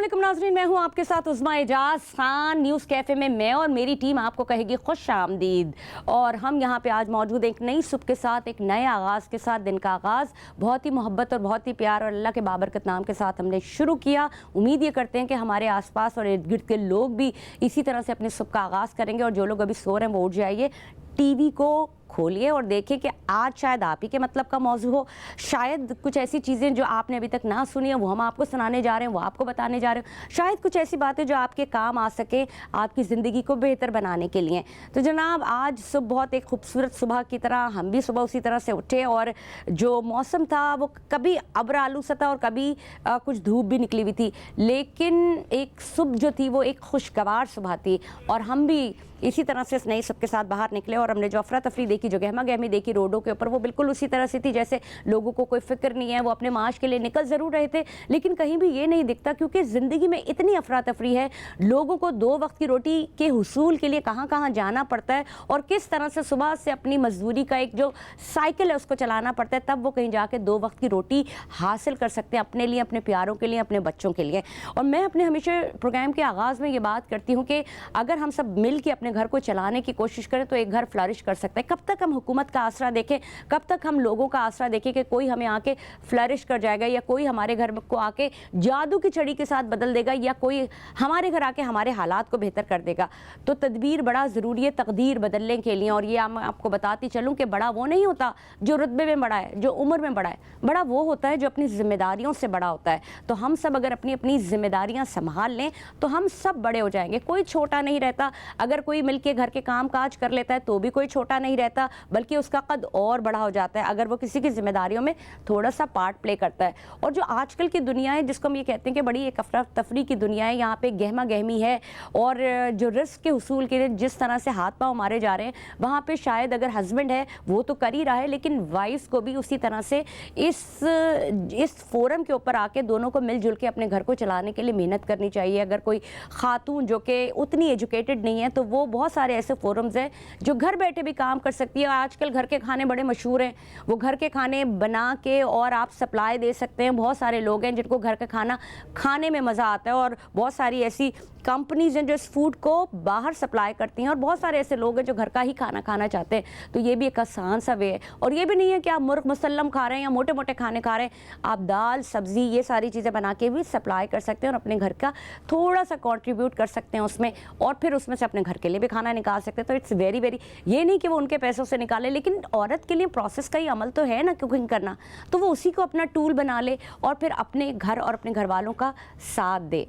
अस्सलामुअलैकुम नाज़रीन, मैं हूं आपके साथ उज़्मा एजाज खान। न्यूज़ कैफ़े में मैं और मेरी टीम आपको कहेगी खुश आमदीद। और हम यहां पे आज मौजूद एक नई सुबह के साथ, एक नए आगाज़ के साथ। दिन का आगाज़ बहुत ही मोहब्बत और बहुत ही प्यार और अल्लाह के बाबरकत नाम के साथ हमने शुरू किया। उम्मीद ये करते हैं कि हमारे आसपास और इर्द गिर्द के लोग भी इसी तरह से अपनी सुबह का आगाज़ करेंगे। और जो लोग अभी सो रहे हैं वो उठ जाइए, टीवी को खोलिए और देखिए कि आज शायद आप ही के मतलब का मौजू हो। शायद कुछ ऐसी चीज़ें जो आपने अभी तक ना सुनी है वो हम आपको सुनाने जा रहे हैं, वो आपको बताने जा रहे हैं। शायद कुछ ऐसी बातें जो आपके काम आ सके, आपकी ज़िंदगी को बेहतर बनाने के लिए। तो जनाब, आज सुबह बहुत एक खूबसूरत सुबह की तरह हम भी सुबह उसी तरह से उठे और जो मौसम था वो कभी अब्र आलू सा था और कभी कुछ धूप भी निकली हुई थी, लेकिन एक सुबह जो थी वो एक खुशगवार सुबह थी। और हम भी इसी तरह से इस नई सुबह के साथ बाहर निकले और हमने जो अफरा तफरी देखी, जो गहमा गहमी देखी रोडों के ऊपर, वो बिल्कुल उसी तरह से थी जैसे लोगों को कोई फिक्र नहीं है। वो अपने माश के लिए निकल ज़रूर रहे थे, लेकिन कहीं भी ये नहीं दिखता, क्योंकि ज़िंदगी में इतनी अफरा तफरी है। लोगों को 2 वक्त की रोटी के हुसूल के लिए कहाँ कहाँ जाना पड़ता है और किस तरह से सुबह से अपनी मजदूरी का एक जो साइकिल है उसको चलाना पड़ता है, तब वो कहीं जाके 2 वक्त की रोटी हासिल कर सकते हैं अपने लिए, अपने प्यारों के लिए, अपने बच्चों के लिए। और मैं अपने हमेशा प्रोग्राम के आगाज़ में ये बात करती हूँ कि अगर हम सब मिल के अपने घर को चलाने की कोशिश करें तो एक घर फ्लरिश कर सकता है। कब तक हम हुकूमत का आसरा देखें, कब तक हम लोगों का आसरा देखें कि कोई हमें आके फ्लरिश कर जाएगा या कोई हमारे घर को आके जादू की छड़ी के साथ बदल देगा या कोई हमारे घर आके हमारे हालात को बेहतर कर देगा। तो तदबीर बड़ा ज़रूरी है तकदीर बदलने के लिए। और ये मैं आपको बताती चलूँ कि बड़ा वो नहीं होता जो रुतबे में बड़ा है, जो उम्र में बड़ा है। बड़ा वो होता है जो अपनी जिम्मेदारियों से बड़ा होता है। तो हम सब अगर अपनी अपनी जिम्मेदारियाँ संभाल लें तो हम सब बड़े हो जाएंगे। कोई छोटा नहीं रहता। अगर कोई मिलके घर के काम काज कर लेता है तो भी कोई छोटा नहीं रहता, बल्कि उसका कद और बड़ा हो जाता है अगर वो किसी की जिम्मेदारियों में थोड़ा सा पार्ट प्ले करता है। और जो आजकल की दुनिया है, जिसको हम ये कहते हैं कि बड़ी एक अफरा तफरी की दुनिया है, यहाँ पे गहमा गहमी है और जो रिस्क के हुसूल के लिए जिस तरह से हाथ पाँव मारे जा रहे हैं, वहाँ पे शायद अगर हस्बैंड है वो तो कर ही रहा है, लेकिन वाइफ को भी उसी तरह से इस फोरम के ऊपर आके दोनों को मिलजुल के अपने घर को चलाने के लिए मेहनत करनी चाहिए। अगर कोई खातून जो कि उतनी एजुकेटेड नहीं है तो वो बहुत सारे ऐसे फोरम्स हैं जो घर बैठे भी काम कर सकती है। आजकल घर के खाने बड़े मशहूर हैं, वो घर के खाने बना के और आप सप्लाई दे सकते हैं। बहुत सारे लोग हैं जिनको घर का खाना खाने में मज़ा आता है और बहुत सारी ऐसी कंपनीज हैं जो इस फूड को बाहर सप्लाई करती हैं और बहुत सारे ऐसे लोग हैं जो घर का ही खाना खाना चाहते हैं। तो ये भी एक आसान सा वे है। और ये भी नहीं है कि आप मुर्ग मुसल्लम खा रहे हैं या मोटे मोटे खाने खा रहे हैं, आप दाल सब्ज़ी ये सारी चीज़ें बना के भी सप्लाई कर सकते हैं और अपने घर का थोड़ा सा कॉन्ट्रीब्यूट कर सकते हैं उसमें, और फिर उसमें से अपने घर के लिए भी खाना निकाल सकते हैं। तो इट्स वेरी वेरी, ये नहीं कि वो उनके पैसों से निकाले, लेकिन औरत के लिए प्रोसेस का ही अमल तो है ना कुकिंग करना, तो वो उसी को अपना टूल बना ले और फिर अपने घर और अपने घर वालों का साथ दे।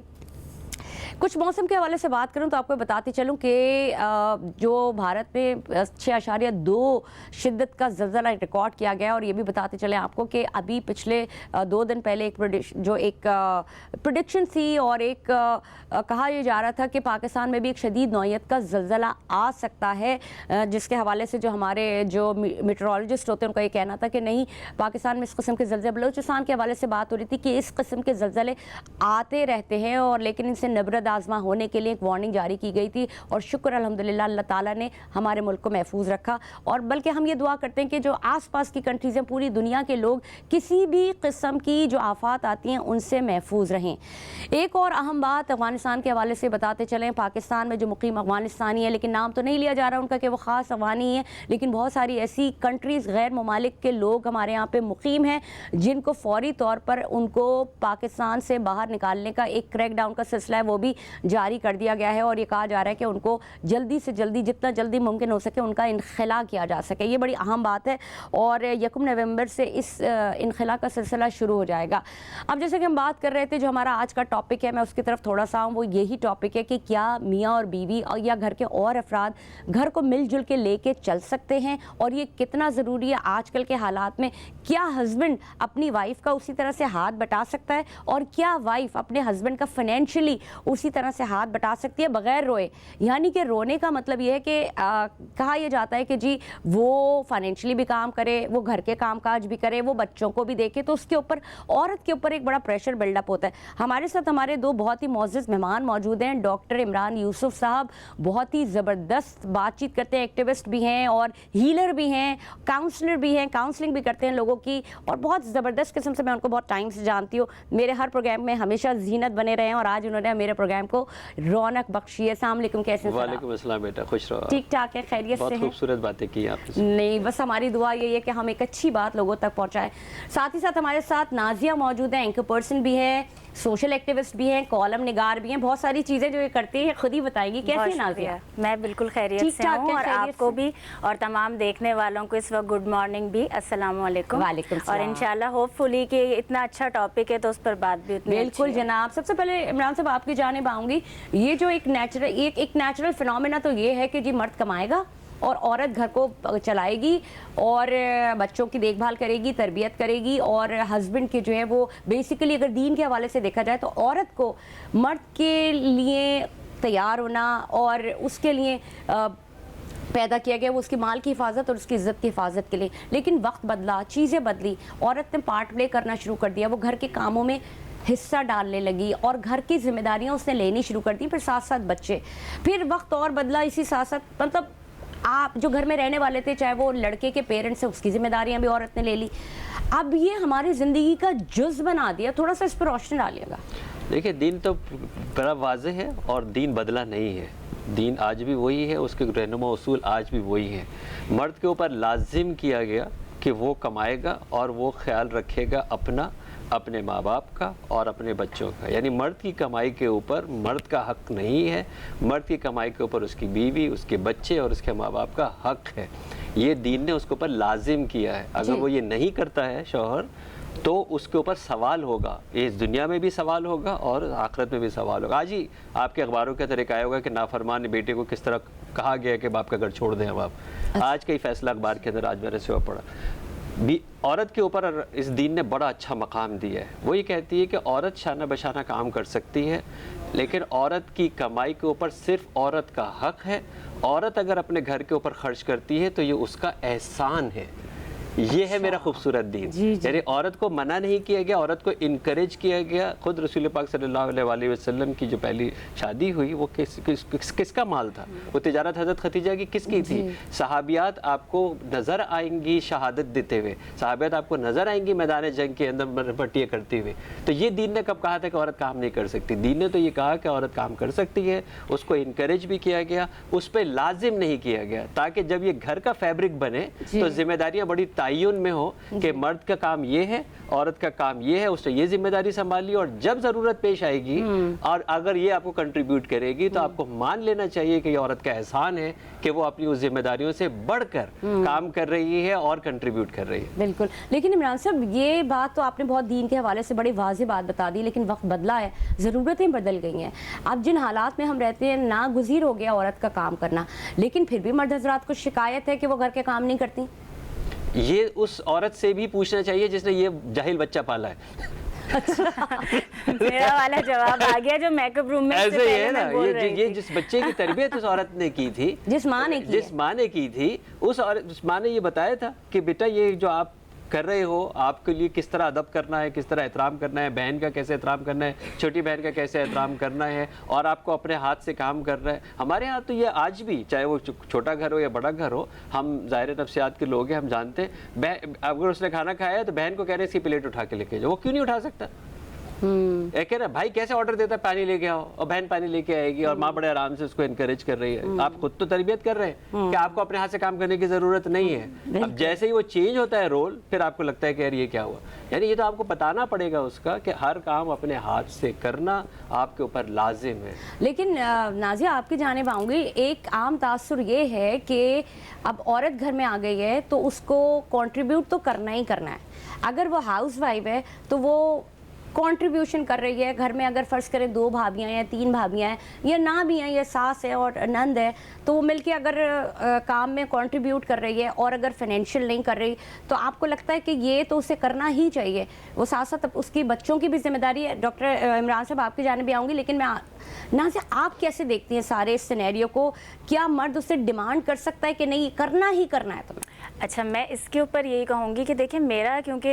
कुछ मौसम के हवाले से बात करूं तो आपको बताती चलूं कि जो भारत में 6.2 शिद्दत का ज़लज़ला रिकॉर्ड किया गया। और ये भी बताते चलें आपको कि अभी पिछले 2 दिन पहले एक प्रेडिक्शन थी और एक कहा यह जा रहा था कि पाकिस्तान में भी एक शदीद नौयत का ज़लज़ला आ सकता है, जिसके हवाले से जो हमारे जो मीटरोलॉजिस्ट होते हैं उनका ये कहना था कि नहीं, पाकिस्तान में इस किस्म के ज़लज़ले, बलूचिस्तान के हवाले से बात हो रही थी कि इस किस्म के ज़लज़ले आते रहते हैं और लेकिन इनसे नबरद आज़मा होने के लिए एक वार्निंग जारी की गई थी। और शुक्र अल्हम्दुलिल्लाह अल्लाह ताला ने हमारे मुल्क को महफूज रखा। और बल्कि हम ये दुआ करते हैं कि जो आसपास की कंट्रीज़ हैं, पूरी दुनिया के लोग किसी भी किस्म की जो आफात आती हैं उनसे महफूज रहें। एक और अहम बात अफ़गानिस्तान के हवाले से बताते चलें। पाकिस्तान में जो मुकीम अफ़गानिस्तानी है, लेकिन नाम तो नहीं लिया जा रहा उनका कि वो ख़ास अफ़गानी है, लेकिन बहुत सारी ऐसी कंट्रीज़ गैर ममालिक के लोग हमारे यहाँ पर मुकीम हैं जिनको फ़ौरी तौर पर उनको पाकिस्तान से बाहर निकालने का एक क्रैकडाउन का सिलसिला है वो भी जारी कर दिया गया है। और ये कहा जा रहा है कि उनको जल्दी से जल्दी, जितना जल्दी मुमकिन हो सके, उनका इनखला किया जा सके। ये बड़ी अहम बात है और 1 नवंबर से इस इनखला का सिलसिला शुरू हो जाएगा। अब जैसे कि हम बात कर रहे थे, जो हमारा आज का टॉपिक है, मैं उसकी तरफ थोड़ा सा आऊँ, वो यही टॉपिक है कि क्या मियाँ और बीवी और या घर के और अफराद घर को मिलजुल के लेके चल सकते हैं और ये कितना ज़रूरी है आजकल के हालात में। क्या हस्बैंड अपनी वाइफ का उसी तरह से हाथ बटा सकता है और क्या वाइफ अपने हस्बैंड का फाइनेंशियली उसी तरह से हाथ बटा सकती है बगैर रोए। यानी कि रोने का मतलब ये है कि कहा यह जाता है कि जी वो फाइनेंशियली भी काम करे, वो घर के काम काज भी करे, वो बच्चों को भी देखे, तो उसके ऊपर औरत के ऊपर एक बड़ा प्रेशर बिल्डअप होता है। हमारे साथ हमारे दो बहुत ही मोअज़्ज़ज़ मेहमान मौजूद हैं। डॉक्टर इमरान यूसुफ साहब बहुत ही ज़बरदस्त बातचीत करते हैं, एक्टिविस्ट भी हैं और हीलर भी हैं, काउंसलर भी हैं, काउंसलिंग भी करते हैं लोगों की, और बहुत ज़बरदस्त किस्म से मैं उनको बहुत टाइम से जानती हूँ। मेरे हर प्रोग्राम में हमेशा ज़ीनत बने रहे हैं और आज उन्होंने मेरे प्रोग्राम को रौनक बख्शी है। अस्सलाम वालेकुम, कैसे हैं? वालेकुम अस्सलाम बेटा, खुश रहो। ठीक ठाक है, खैरियत से बहुत हैं? खूबसूरत बातें की आपने। नहीं, बस हमारी दुआ यही है कि हम एक अच्छी बात लोगों तक पहुंचाएं। साथ ही साथ हमारे साथ नाजिया मौजूद है, एंकर पर्सन भी है, सोशल एक्टिविस्ट भी हैं, कॉलम निगार भी हैं, बहुत सारी चीज़ें जो ये करती हैं खुद ही बताएंगी। कैसी है नाजिया? मैं बिल्कुल खैरियत ठीक से ठाक हूँ, है, और खैरियत आपको से? भी और तमाम देखने वालों को इस वक्त गुड मॉर्निंग भी, अस्सलाम वालेकुम। वालेकुम और सलाम। इंशाल्लाह होपफुली कि इतना अच्छा टॉपिक है तो उस पर बात भी उतनी बिल्कुल अच्छी है। जनाब। सबसे पहले इमरान साहब आपकी जानिब आऊँगी। ये जो एक नेचुरल फिनोमेना तो ये है कि जी मर्द कमाएगा और औरत घर को चलाएगी और बच्चों की देखभाल करेगी, तरबियत करेगी, और हस्बैंड के जो है वो बेसिकली अगर दीन के हवाले से देखा जाए तो औरत को मर्द के लिए तैयार होना और उसके लिए पैदा किया गया वो उसकी माल की हिफाजत और उसकी इज़्ज़त की हिफाजत के लिए। लेकिन वक्त बदला, चीज़ें बदली, औरत ने पार्ट प्ले करना शुरू कर दिया, वो घर के कामों में हिस्सा डालने लगी और घर की जिम्मेदारियां उसने लेनी शुरू कर दी, फिर साथ साथ बच्चे। फिर वक्त और बदला, इसी साथ साथ मतलब आप जो घर में रहने वाले थे, चाहे वो लड़के के पेरेंट्स हैं, उसकी जिम्मेदारियां भी औरत ने ले ली। अब ये हमारी ज़िंदगी का जुज़ बना दिया। थोड़ा सा इस पर रोशनी डालिएगा। देखिए, दीन तो बड़ा वाज़ेह है और दीन बदला नहीं है। दीन आज भी वही है, उसके रहनुमा उसूल आज भी वही हैं। मर्द के ऊपर लाजिम किया गया कि वो कमाएगा और वो ख्याल रखेगा अपना, अपने माँ बाप का और अपने बच्चों का। यानी मर्द की कमाई के ऊपर मर्द का हक नहीं है, मर्द की कमाई के ऊपर उसकी बीवी, उसके बच्चे और उसके माँ बाप का हक है। ये दीन ने उसके ऊपर लाजिम किया है। अगर वो ये नहीं करता है शौहर, तो उसके ऊपर सवाल होगा, इस दुनिया में भी सवाल होगा और आखिरत में भी सवाल होगा। आज ही आपके अखबारों का तरीका आया होगा कि नाफरमान बेटे को किस तरह कहा गया कि बाप का घर छोड़ दें अब आप। आज का ही फैसला अखबार के अंदर आज मैंने सुबह पढ़ा। औरत के ऊपर इस दीन ने बड़ा अच्छा मकाम दिया है। वो ये कहती है कि औरत शाना बशाना काम कर सकती है, लेकिन औरत की कमाई के ऊपर सिर्फ औरत का हक है। औरत अगर अपने घर के ऊपर खर्च करती है तो ये उसका एहसान है। ये है मेरा खूबसूरत दीन। यानी औरत को मना नहीं किया गया, औरत को इनकरेज किया गया। खुद रसूल पाक सल्लल्लाहु अलैहि वसल्लम की जो पहली शादी हुई वो किसका माल था? वो तिजारत हज़रत खदीजा की किसकी थी? सहाबियात आपको नज़र आएंगी शहादत देते हुए, सहाबियात आपको नज़र आएंगी मैदान जंग के अंदर पट्टियाँ करते हुए। तो ये दीन ने कब कहा था कि औरत काम नहीं कर सकती? दीन ने तो ये कहा कि औरत काम कर सकती है, उसको इनकरेज भी किया गया, उस पर लाजिम नहीं किया गया, ताकि जब ये घर का फैब्रिक बने तो जिम्मेदारियाँ बड़ी तायुन में हो कि मर्द का काम ये है, औरत का काम ये है, उसने ये जिम्मेदारी संभाली, और जब जरूरत पेश आएगी और अगर ये आपको कंट्रीब्यूट करेगी तो आपको मान लेना चाहिए कि ये औरत का एहसान है कि वो अपनी उस जिम्मेदारियों से बढ़कर काम कर रही है और कंट्रीब्यूट कर रही है। बिल्कुल। लेकिन इमरान साहब, ये बात तो आपने बहुत दीन के हवाले से बड़ी वाज़ेह बात बता दी, लेकिन वक्त बदला है, ज़रूरतें बदल गई हैं। अब जिन हालात में हम रहते हैं, नागुज़ीर हो गया औरत का काम करना, लेकिन फिर भी मर्द हज़रात को शिकायत है कि वो घर के काम नहीं करती। ये उस औरत से भी पूछना चाहिए जिसने ये जाहिल बच्चा पाला है। मेरा वाला जवाब आ गया जो मेकअप रूम में ऐसे ही है ना। ये जिस बच्चे की तरबियत उस औरत ने की थी, जिस माँ ने की थी, उस माँ ने ये बताया था कि बेटा ये जो आप कर रहे हो, आपके लिए किस तरह अदब करना है, किस तरह एहतराम करना है, बहन का कैसे एहतराम करना है, छोटी बहन का कैसे एहतराम करना है, और आपको अपने हाथ से काम करना है। हमारे यहाँ तो ये आज भी, चाहे वो छोटा घर हो या बड़ा घर हो, हम ज़ाहिर नफ्सियात के लोग हैं, हम जानते हैं। अगर उसने खाना खाया है तो बहन को कह रहे हैं इसकी प्लेट उठा के लेके जाओ, वो क्यों नहीं उठा सकता? एक है ना, भाई कैसे ऑर्डर देता है पानी लेके आओ, और बहन पानी लेके आएगी और माँ बड़े आराम से उसको इनकरेज कर रही है। आप खुद तो तरबियत कर रहे हैं कि आपको अपने हाथ से काम करने की जरूरत नहीं है। अब जैसे ही वो चेंज होता है रोल, फिर आपको लगता है कि यार ये क्या हुआ। यानी ये तो आपको बताना पड़ेगा उसका कि हर काम अपने हाथ से करना आपके ऊपर लाजिम है। लेकिन नाजिया, आपकी जानिब आऊँगी, एक आम तासुर ये है कि अब औरत घर में आ गई है तो उसको कंट्रीब्यूट तो करना ही करना है। अगर वो हाउस वाइफ है तो वो कंट्रीब्यूशन कर रही है घर में, अगर फ़र्ज़ करें 2 भाभियाँ हैं, 3 भाभियाँ हैं, या ना भी हैं, या सास है और नंद है, तो वो मिलके अगर काम में कंट्रीब्यूट कर रही है और अगर फाइनेंशियल नहीं कर रही, तो आपको लगता है कि ये तो उसे करना ही चाहिए। वो साथ साथ उसकी बच्चों की भी जिम्मेदारी है। डॉक्टर इमरान साहब आपकी जानिब भी आऊँगी, लेकिन मैं नाज़िया आप कैसे देखती हैं सारे इस सिनेरियो को? क्या मर्द उससे डिमांड कर सकता है कि नहीं करना ही करना है तुम्हें? अच्छा, मैं इसके ऊपर यही कहूँगी कि देखिए मेरा, क्योंकि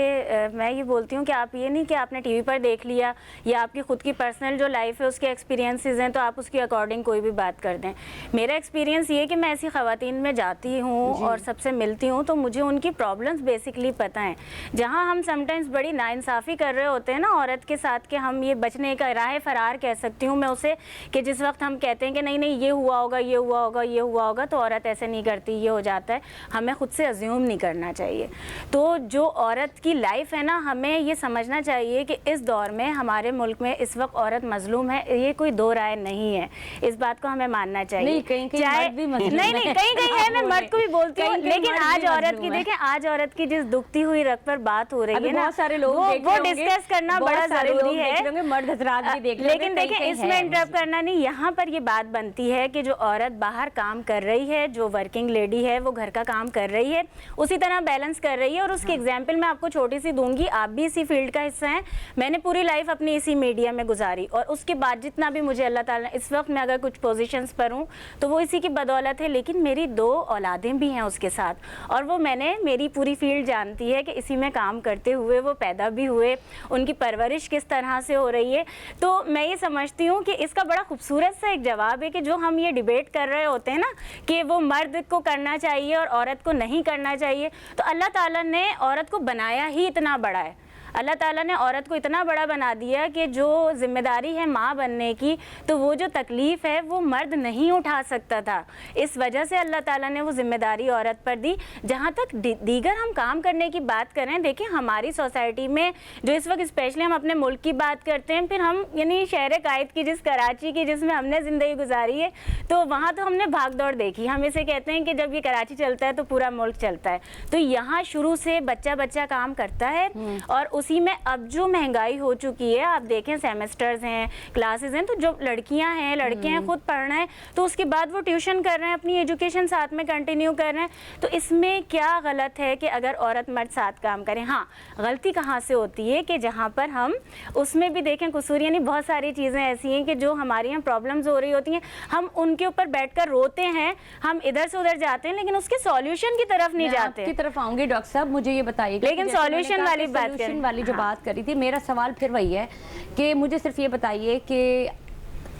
मैं ये बोलती हूँ कि आप ये नहीं कि आपने टीवी पर देख लिया या आपकी ख़ुद की पर्सनल जो लाइफ है उसके एक्सपीरियंसेस हैं तो आप उसके अकॉर्डिंग कोई भी बात कर दें। मेरा एक्सपीरियंस ये है कि मैं ऐसी ख़वातीन में जाती हूँ और सबसे मिलती हूँ तो मुझे उनकी प्रॉब्लम्स बेसिकली पता हैं। जहाँ हम समटाइम्स बड़ी नाइंसाफ़ी कर रहे होते हैं ना औरत के साथ, कि हम ये बचने का राह फ़रार कह सकती हूँ मैं उसे, कि जिस वक्त हम कहते हैं कि नहीं नहीं ये हुआ होगा, ये हुआ होगा, ये हुआ होगा, तो औरत ऐसे नहीं करती, ये हो जाता है, हमें ख़ुद से अज्यूम नहीं करना चाहिए। तो जो औरत की लाइफ है ना, हमें ये समझना चाहिए कि इस दौर में हमारे मुल्क में इस वक्त औरत मजलूम है, ये कोई दो राय नहीं है, इस बात को हमें मानना चाहिए। नहीं, कहीं मर्द भी मजलूम नहीं नहीं कहीं कहीं है, मैं मर्द को भी बोलती हूँ, लेकिन आज औरत की देखें, आज औरत की जिस दुखती हुई रग पर बात हो रही है ना, बहुत सारे लोग वो डिस्कस करना बड़ा जरूरी है, मर्द हजरात भी देख, लेकिन देखें इसमें इंटरप्ट करना नहीं। यहाँ पर ये बात बनती है कि जो औरत बाहर काम कर रही है, जो वर्किंग लेडी है, वो घर का काम कर रही है, उसी तरह बैलेंस कर रही है। और उसकी एग्जाम्पल मैं आपको छोटी सी दूंगी, आप भी इसी फील्ड का हिस्सा हैं, मैंने पूरी लाइफ अपनी इसी मीडिया में गुजारी, और उसके बाद जितना भी मुझे अल्लाह ताला इस वक्त मैं अगर कुछ पोजीशंस पर हूँ तो वो इसी की बदौलत है। लेकिन मेरी 2 औलादें भी हैं उसके साथ, और वो मैंने मेरी पूरी फील्ड जानती है कि इसी में काम करते हुए वो पैदा भी हुए, उनकी परवरिश किस तरह से हो रही है। तो मैं ये समझती हूँ कि इसका बड़ा खूबसूरत सा एक जवाब है कि जो हम ये डिबेट कर रहे होते हैं ना कि वो मर्द को करना चाहिए और औरत को नहीं करना चाहिए, तो अल्लाह ताला ने औरत को बनाया ही इतना बड़ा है। अल्लाह ताला ने औरत को इतना बड़ा बना दिया कि जो जिम्मेदारी है माँ बनने की, तो वो जो तकलीफ़ है वो मर्द नहीं उठा सकता था। इस वजह से अल्लाह ताला ने वो जिम्मेदारी औरत पर दी। जहाँ तक दीगर हम काम करने की बात करें, देखिए हमारी सोसाइटी में जो इस वक्त स्पेशली हम अपने मुल्क की बात करते हैं, फिर हम यानी शहर कायद की, जिस कराची की जिसमें हमने ज़िंदगी गुजारी है, तो वहाँ तो हमने भाग दौड़ देखी। हम इसे कहते हैं कि जब ये कराची चलता है तो पूरा मुल्क चलता है। तो यहाँ शुरू से बच्चा बच्चा काम करता है, और उसी में अब जो महंगाई हो चुकी है, आप देखें सेमेस्टर्स हैं, क्लासेस हैं, तो जो लड़कियां हैं, लड़के हैं, खुद पढ़ रहे हैं, तो उसके बाद वो ट्यूशन कर रहे हैं, अपनी एजुकेशन साथ में कंटिन्यू कर रहे हैं। तो इसमें क्या गलत है कि अगर औरत मर्द साथ काम करें? हाँ, गलती कहाँ से होती है कि जहाँ पर हम उसमें भी देखें कसूर, यानी बहुत सारी चीज़ें ऐसी हैं कि जो हमारे यहाँ प्रॉब्लम्स हो रही होती हैं, हम उनके ऊपर बैठकर रोते हैं, हम इधर से उधर जाते हैं, लेकिन उसके सॉल्यूशन की तरफ नहीं जाते। आपकी तरफ आऊंगी डॉक्टर साहब, मुझे ये बताइए, लेकिन सॉल्यूशन वाली बात करें, वाली जो बात करी थी, मेरा सवाल फिर वही है कि मुझे सिर्फ ये बताइए कि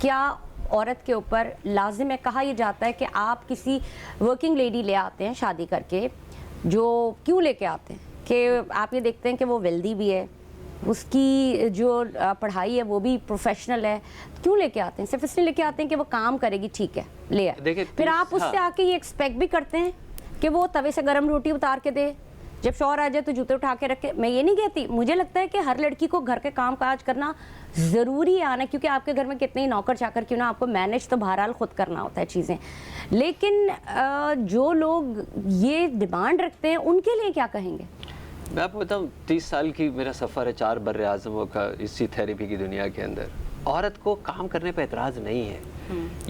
क्या औरत के ऊपर लाजिम है, कहा यह जाता है कि आप किसी वर्किंग लेडी ले आते हैं शादी करके, जो क्यों लेके आते हैं कि आप ये देखते हैं कि वो वेल्दी भी है, उसकी जो पढ़ाई है वो भी प्रोफेशनल है, क्यों लेके आते हैं? सिर्फ इसलिए लेके आते हैं कि वो काम करेगी, ठीक है ले आए, फिर आप उससे आके ये एक्सपेक्ट भी करते हैं कि वो तवे से गर्म रोटी उतार के दे, जब शौहर आ जाए तो जूते उठा के रखे। मैं ये नहीं कहती, मुझे लगता है कि हर लड़की को घर के काम काज करना ज़रूरी है आना, क्योंकि आपके घर में कितने ही नौकर चाकर क्यों ना, आपको मैनेज तो बहरहाल खुद करना होता है चीज़ें। लेकिन जो लोग ये डिमांड रखते हैं उनके लिए क्या कहेंगे? मैं आपको बताऊँ, 30 साल की मेरा सफ़र है 4 बर्रे आज़मों का इसी थेरेपी की दुनिया के अंदर। औरत को काम करने पे एतराज़ नहीं है,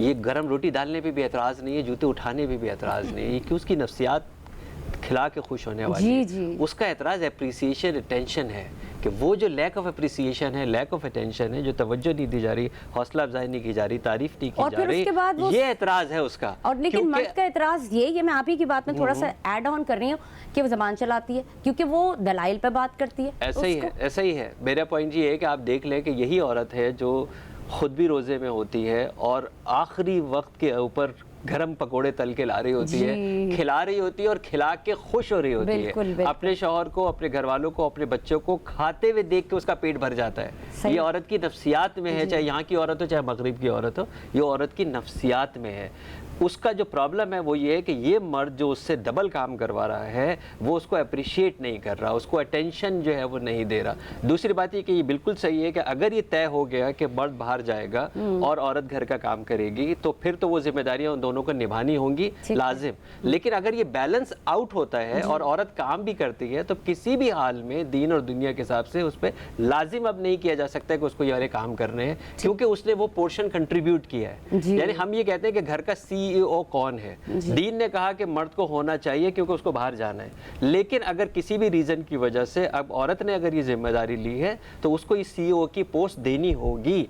ये गरम रोटी डालने पे भी एतराज़ नहीं है, जूते उठाने पे भी एतराज़ नहीं है, कि उसकी नफ्सियात खिला के खुश होने वाली है। जी। उसका एतराज़ अप्रिसिएशन, अटेंशन है, कि वो जो लैक ऑफ अप्रिसिएशन है, लैक ऑफ अटेंशन है, जो तवज्जो नहीं दी जा रही, हौसला अफजाई नहीं की जा रही, तारीफ नहीं की जा रही, ये एतराज़ है उसका। और लेकिन मर्द का एतराज़ ये मैं आप ही की बात में थोड़ा सा ऐड ऑन कर रही हूँ कि वो ज़बान चलाती है, क्योंकि वो दलाइल पे बात करती है। ऐसा ही है। मेरा पॉइंट ये है कि आप देख लें कि यही औरत है जो खुद भी रोज़े में होती है और आखिरी वक्त के ऊपर गरम पकोड़े तल के ला रही होती है, खिला रही होती है और खिला के खुश हो रही होती है। अपने शौहर को, अपने घर वालों को, अपने बच्चों को खाते हुए देख के उसका पेट भर जाता है। ये औरत की नफ्सियात में है, चाहे यहाँ की औरत हो चाहे मगरिब की औरत हो, ये औरत की नफ्सियात में है। उसका जो प्रॉब्लम है वो ये है कि ये मर्द जो उससे डबल काम करवा रहा है वो उसको अप्रिशिएट नहीं कर रहा, उसको अटेंशन जो है वो नहीं दे रहा। दूसरी बात ये कि ये बिल्कुल सही है कि अगर ये तय हो गया कि मर्द बाहर जाएगा और औरत घर का काम करेगी तो फिर तो वो जिम्मेदारियां उन दोनों को निभानी होंगी लाजिम। लेकिन अगर ये बैलेंस आउट होता है और औरत काम भी करती है तो किसी भी हाल में दीन और दुनिया के हिसाब से उस पर लाजिम अब नहीं किया जा सकता है कि उसको ये वाले काम करने हैं, क्योंकि उसने वो पोर्शन कंट्रीब्यूट किया है। यानी हम ये कहते हैं कि घर का सीईओ कौन है। दीन ने कहा कि मर्द को होना चाहिए क्योंकि उसको बाहर जाना है, लेकिन अगर किसी भी रीजन की वजह से अब औरत ने अगर ये जिम्मेदारी ली है तो उसको इस सीईओ की पोस्ट देनी होगी,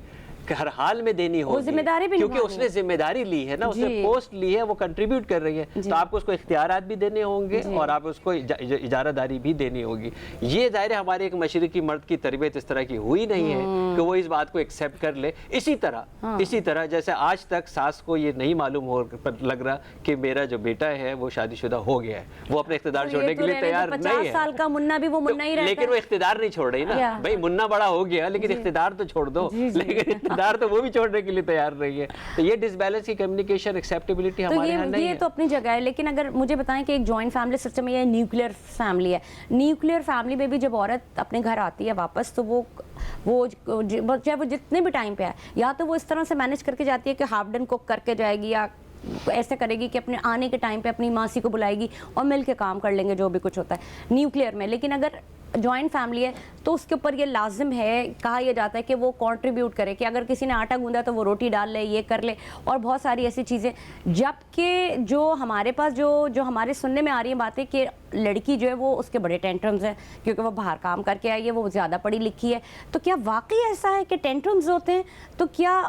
हर हाल में देनी होगी, जिम्मेदारी भी क्योंकि उसने जिम्मेदारी ली है ना, उसने पोस्ट ली है, वो कंट्रीब्यूट कर रही है, तो आपको उसको इख्तियारात भी देने होंगे और आप उसको इजारादारी भी देनी होगी। ये ज़ाहिर है हमारे एक मशरकी मर्द की तरबियत इस तरह की हुई नहीं है कि वो इस बात को एक्सेप्ट कर ले। इसी तरह जैसे आज तक सास को ये नहीं मालूम हो लग रहा कि मेरा जो बेटा है वो शादीशुदा हो गया है, वो अपने इख्तियार छोड़ने के लिए तैयार नहीं है। 50 साल का मुन्ना भी वो मुन्ना ही रहता है, लेकिन वो इख्तियार नहीं छोड़ रही ना भाई, मुन्ना बड़ा हो गया लेकिन इख्तियार तो छोड़ दो, लेकिन तो वो भी छोड़ने के लिए तैयार नहीं है। तो ये डिसबैलेंस की कम्युनिकेशन एक्सेप्टेबिलिटी हमारे यहाँ नहीं है। ये तो अपनी जगह है, लेकिन अगर मुझे बताएं कि एक जॉइंट फैमिली सिस्टम है या न्यूक्लियर फैमिली है, न्यूक्लियर फैमिली में भी जब औरत अपने घर आती है वापस तो वो चाहे वो जितने भी टाइम पे है, या तो वो इस तरह से मैनेज करके जाती है कि हाफ डन कुक करके जाएगी या ऐसा करेगी कि अपने आने के टाइम पे अपनी मासी को बुलाएगी और मिल के काम कर लेंगे जो भी कुछ होता है न्यूक्लियर में। लेकिन अगर जॉइंट फैमिली है तो उसके ऊपर ये लाजिम है, कहा यह जाता है कि वो कंट्रीब्यूट करे, कि अगर किसी ने आटा गूंदा तो वो रोटी डाल ले, ये कर ले और बहुत सारी ऐसी चीज़ें। जबकि जो हमारे पास जो हमारे सुनने में आ रही है बातें कि लड़की जो है वो उसके बड़े टेंट्रम्स हैं क्योंकि वो बाहर काम करके आई है, वो ज़्यादा पढ़ी लिखी है। तो क्या वाकई ऐसा है कि टेंट्रम्स होते हैं? तो क्या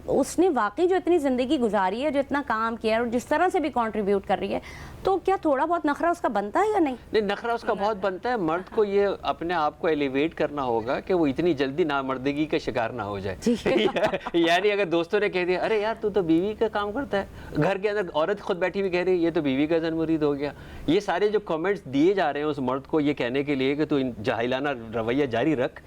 उसने वाकई जो इतनी ज़िंदगी गुजारी है, जो इतना काम किया है और जिस तरह से भी कंट्रीब्यूट कर रही है, तो क्या थोड़ा बहुत नखरा उसका बनता है या नहीं? नहीं, नखरा उसका बहुत बनता है। मर्द को ये अपने आप को एलिवेट करना होगा कि वो इतनी जल्दी नामर्दगी का शिकार ना हो जाए। यानी अगर दोस्तों ने कह दिया अरे यार तू तो बीवी का काम करता है, घर के अंदर औरत खुद बैठी हुई कह रही है ये तो बीवी का जन मुरीद हो गया, ये सारे जो कमेंट्स दिए जा रहे हैं उस मर्द को ये कहने के लिए कि तू जाहिलाना रवैया जारी रख,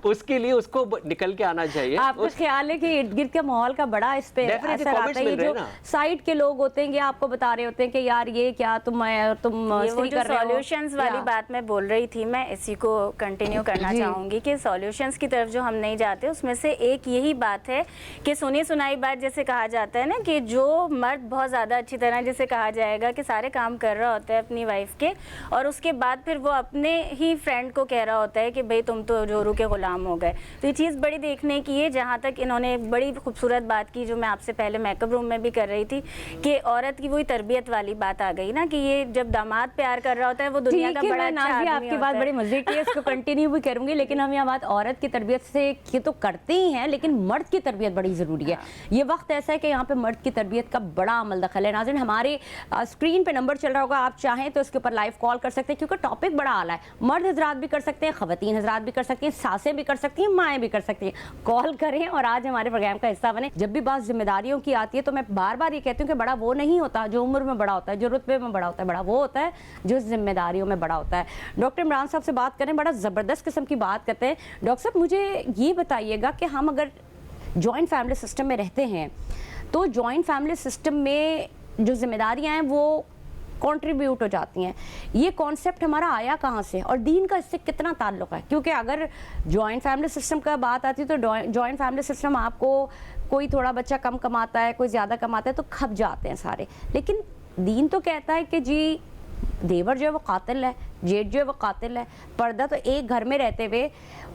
उसके लिए उसको निकल के आना चाहिए। आपको ख्याल है कि इर्द गिर्द के माहौल का बड़ा इस पे असर आता है? जो साइड के लोग होते हैं ये आपको बता रहे होते हैं कि यार ये क्या तुम वो जो सॉल्यूशंस वाली बात मैं बोल रही थी, मैं इसी को कंटिन्यू करना चाहूंगी कि सॉल्यूशंस की तरफ जो हम नहीं जाते उसमें से एक यही बात है कि सुनी सुनाई बात जैसे कहा जाता है ना कि जो मर्द बहुत ज़्यादा अच्छी तरह जैसे कहा जाएगा कि सारे काम कर रहा होता है अपनी वाइफ के, और उसके बाद फिर वो अपने ही फ्रेंड को कह रहा होता है कि भाई तुम तो जोरू के गुलाम हो गए। तो ये चीज़ बड़ी देखने की है। जहाँ तक इन्होंने बड़ी खूबसूरत बात की जो मैं आपसे पहले मेकअप रूम में भी कर रही थी कि औरत की वही तरबियत वाली बात आ गई ना कि ये जब दामाद प्यार कर रहा होता है वो दुनिया का बड़ा अच्छा आदमी होता है। आपकी बात बड़ी मजे की है, इसको कंटिन्यू भी करूंगी, लेकिन हम यहाँ बात औरत की तरबियत से ये तो करते ही हैं, लेकिन मर्द की तरबियत बड़ी ज़रूरी है। ये वक्त ऐसा है कि यहाँ पे मर्द की तरबियत का बड़ा अमल दखल है। नाज़रीन, हमारे स्क्रीन पे नंबर चल रहा होगा, आप चाहें तो इसके ऊपर लाइव कॉल कर सकते हैं क्योंकि टॉपिक बड़ा आला है। मर्द हजरात भी कर सकते हैं, ख़वातीन हजरात भी कर सकती हैं, सासें भी कर सकती हैं, माएँ भी कर सकती हैं। कॉल करें और आज हमारे प्रोग्राम का हिस्सा बने। जब भी बात जिम्मेदारियों की आती है तो मैं बार बार ये कहती हूँ कि बड़ा वो नहीं होता जो उम्र में बड़ा होता है, जो रुतबे में बड़ा होता है, बड़ा वो होता है जो जिम्मेदारियों में बड़ा होता है। डॉक्टर इमरान साहब से बात करें, बड़ा ज़बरदस्त किस्म की बात करते हैं। डॉक्टर साहब, मुझे ये बताइएगा कि हम अगर जॉइंट फैमिली सिस्टम में रहते हैं तो जॉइंट फैमिली सिस्टम में जो जिम्मेदारियां हैं वो कंट्रीब्यूट हो जाती हैं। ये कॉन्सेप्ट हमारा आया कहाँ से और दीन का इससे कितना ताल्लुक़ है? क्योंकि अगर जॉइंट फैमिली सिस्टम का बात आती है तो जॉइंट फैमिली सिस्टम आपको कोई थोड़ा बच्चा कम कमाता है, कोई ज़्यादा कमाता है तो खप जाते हैं सारे। लेकिन दीन तो कहता है कि जी देवर जो है वो कातिल है, जेठ जो है वो कातिल है। पर्दा तो एक घर में रहते हुए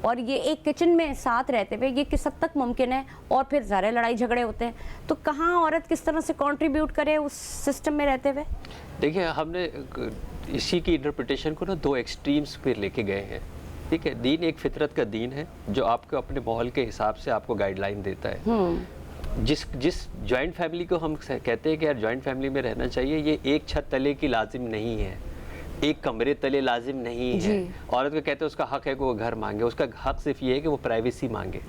और ये एक किचन में साथ रहते हुए ये किस हद तक मुमकिन है, और फिर ज़रा लड़ाई झगड़े होते हैं। तो कहाँ औरत किस तरह से कंट्रीब्यूट करे उस सिस्टम में रहते हुए? देखिए, हमने इसी की इंटरप्रिटेशन को ना दो एक्सट्रीम्स पे लेके गए हैं। ठीक है, दीन एक फितरत का दीन है जो आपको अपने माहौल के हिसाब से आपको गाइडलाइन देता है। जिस जॉइंट फैमिली को हम कहते हैं कि यार जॉइंट फैमिली में रहना चाहिए, ये एक छत तले की लाजिम नहीं है। एक कमरे तले लाजिम नहीं है। औरत को कहते हैं उसका हक है कि वो घर मांगे, उसका हक सिर्फ ये है कि वो प्राइवेसी मांगे।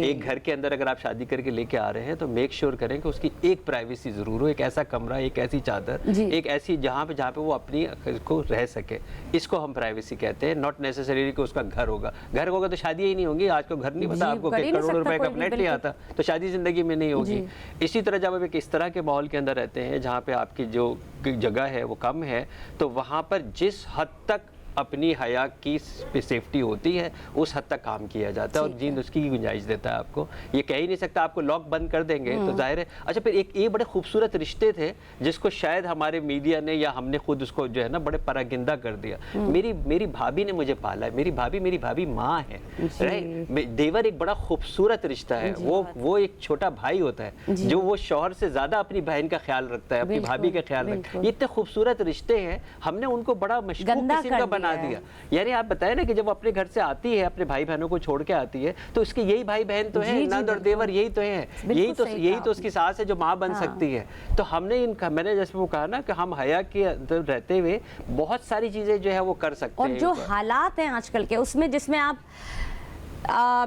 एक घर के अंदर अगर आप शादी करके लेके आ रहे हैं तो मेक श्योर करें कि उसकी एक प्राइवेसी जरूर हो, एक ऐसा कमरा, एक ऐसी चादर, एक ऐसी जहाँ पे वो अपनी को रह सके। इसको हम प्राइवेसी कहते हैं। नॉट नेसेसरी कि उसका घर होगा, घर होगा तो शादी ही नहीं होगी। आज को घर नहीं पता आपको, करोड़ों रुपए का फ्लैट नहीं आता तो शादी जिंदगी में नहीं होगी। इसी तरह जब आप एक इस तरह के माहौल के अंदर रहते हैं जहाँ पे आपकी जो जगह है वो कम है, तो वहाँ पर जिस हद तक अपनी हया की सेफ्टी होती है उस हद तक काम किया जाता है और जींद उसकी की गुंजाइश देता है आपको। ये कह ही नहीं सकता आपको लॉक बंद कर देंगे तो जाहिर है। अच्छा, फिर एक ये बड़े खूबसूरत रिश्ते थे जिसको शायद हमारे मीडिया ने या हमने खुद उसको जो है ना बड़े परागिंदा कर दिया। मेरी भाभी ने मुझे पाला है, मेरी भाभी माँ है, राइट। देवर एक बड़ा खूबसूरत रिश्ता है। वो एक छोटा भाई होता है जो वो शौहर से ज्यादा अपनी बहन का ख्याल रखता है, अपनी भाभी का ख्याल रखता है। ये इतने खूबसूरत रिश्ते हैं, हमने उनको बड़ा मशकूक किस्म का बना दिया। यानी आप बताएं ना कि जब अपने घर से आती है, अपने भाई बहनों को छोड़ के आती है, तो इसके यही भाई बहन तो है, नंद और देवर यही तो है, यही तो उसकी सास है जो माँ बन सकती है। तो हमने मैंने जैसे वो कहा ना कि हम हया के अंदर रहते हुए बहुत सारी चीजें जो है वो कर सकते हैं। और जो हालात हैं आजकल के उसमें जिसमें आप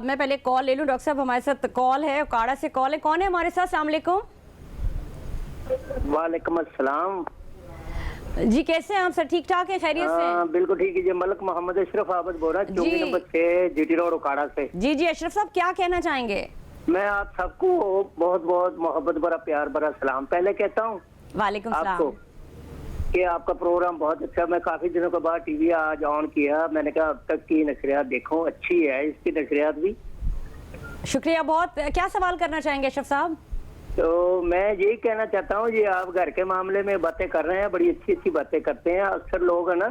मैं पहले कॉल ले लूं। डॉक्टर साहब हमारे साथ कॉल है, काड़ा से कॉल है। कौन है हमारे साथ? अस्सलाम वालेकुम। वालेकुम अस्सलाम जी, कैसे हैं आप सर? ठीक ठाक है, खैरियत से? बिल्कुल ठीक है जी। मलक मोहम्मद अशरफ आबद बोल रहा, चौकी नंबर 6 जीटी रोड उकाड़ा से। जी अशरफ साहब, क्या कहना चाहेंगे? मैं आप सबको बहुत बहुत मोहब्बत भरा प्यार भरा सलाम पहले कहता हूँ वालेकुम आपको कि आपका प्रोग्राम बहुत अच्छा। मैं काफी दिनों के बाद टीवी आज ऑन किया, मैंने कहा अब तक की नशरियात देखो, अच्छी है इसकी नशरियात भी। शुक्रिया बहुत। क्या सवाल करना चाहेंगे अशरफ साहब? तो मैं यही कहना चाहता हूँ जी, आप घर के मामले में बातें कर रहे हैं, बड़ी अच्छी अच्छी बातें करते हैं। अक्सर लोग है ना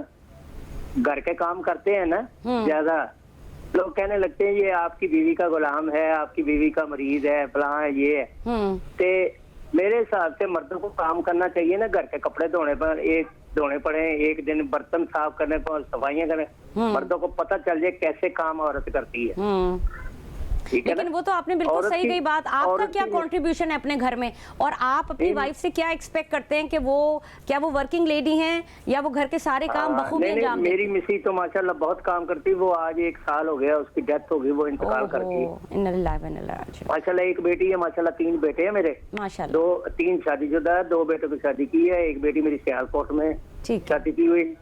घर के काम करते हैं ना ज्यादा, लोग कहने लगते हैं ये आपकी बीवी का गुलाम है, आपकी बीवी का मरीज है, फलां है, ये है। तो मेरे हिसाब से मर्दों को काम करना चाहिए ना। घर के कपड़े धोने पर एक धोने पड़े, एक दिन बर्तन साफ करने पर, सफाइयाँ करने, मर्दों को पता चल जाए कैसे काम औरत करती है। लेकिन वो तो आपने बिल्कुल सही कही बात। आपका क्या कंट्रीब्यूशन है अपने घर में, और आप अपनी वाइफ से क्या एक्सपेक्ट करते हैं कि क्या वो वर्किंग लेडी हैं या वो घर के सारे काम बखूबी अंजाम देती? मेरी मिसी तो माशाल्लाह बहुत काम करती। वो आज 1 साल हो गया उसकी डेथ हो गई, वो इंतकाल कर गई। माशाल्लाह एक बेटी है, माशाल्लाह 3 बेटे हैं मेरे। माशाल्लाह 3 शादीशुदा है, 2 बेटों की शादी की है, एक बेटी मेरी सियालकोट में शादी की हुई।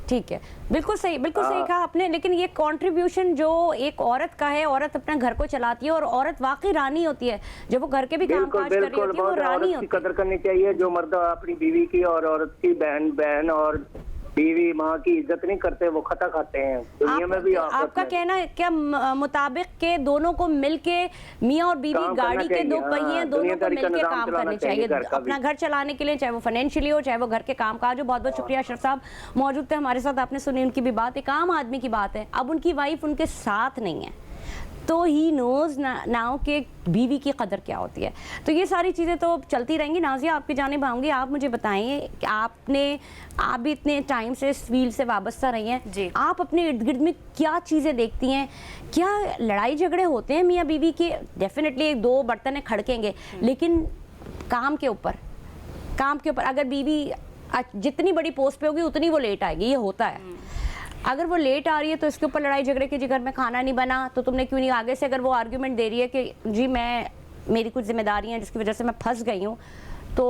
ठीक है, बिल्कुल सही कहा आपने। लेकिन ये कंट्रीब्यूशन जो एक औरत का है, औरत अपना घर को चलाती है और औरत वाकई रानी होती है। जब वो घर के भी काम काज कर रही होती है वो रानी होती है। कदर करनी चाहिए। जो मर्द अपनी बीवी की और औरत की बहन और बीवी माँ की इज्जत नहीं करते, वो खता खाते हैं दुनिया में भी। आपका कहना क्या मुताबिक के दोनों को मिलके, मियाँ और बीवी गाड़ी के 2 पहिए, दोनों को मिलके काम करने चाहिए अपना घर चलाने के लिए, चाहे वो फाइनेंशियली हो चाहे वो घर के काम काज हो। बहुत बहुत शुक्रिया अशरफ साहब मौजूद थे हमारे साथ, आपने सुनी उनकी भी बात। एक आम आदमी की बात है, अब उनकी वाइफ उनके साथ नहीं है तो ही नोज नाउ के बीवी की कदर क्या होती है। तो ये सारी चीज़ें तो चलती रहेंगी। नाज़िया आपकी जानिब आऊँगी, आप मुझे बताइए कि आप भी इतने टाइम से इस फील्ड से वाबस्ता रही हैं, आप अपने इर्द गिर्द में क्या चीज़ें देखती हैं? क्या लड़ाई झगड़े होते हैं मियाँ बीवी के? डेफिनेटली 2 बर्तन खड़केंगे, लेकिन काम के ऊपर अगर बीवी जितनी बड़ी पोस्ट पे होगी उतनी वो लेट आएगी, ये होता है। अगर वो लेट आ रही है तो इसके ऊपर लड़ाई झगड़े की, घर में खाना नहीं बना तो तुमने क्यों नहीं। आगे से अगर वो आर्ग्यूमेंट दे रही है कि जी मेरी कुछ जिम्मेदारियां हैं जिसकी वजह से मैं फंस गई हूँ, तो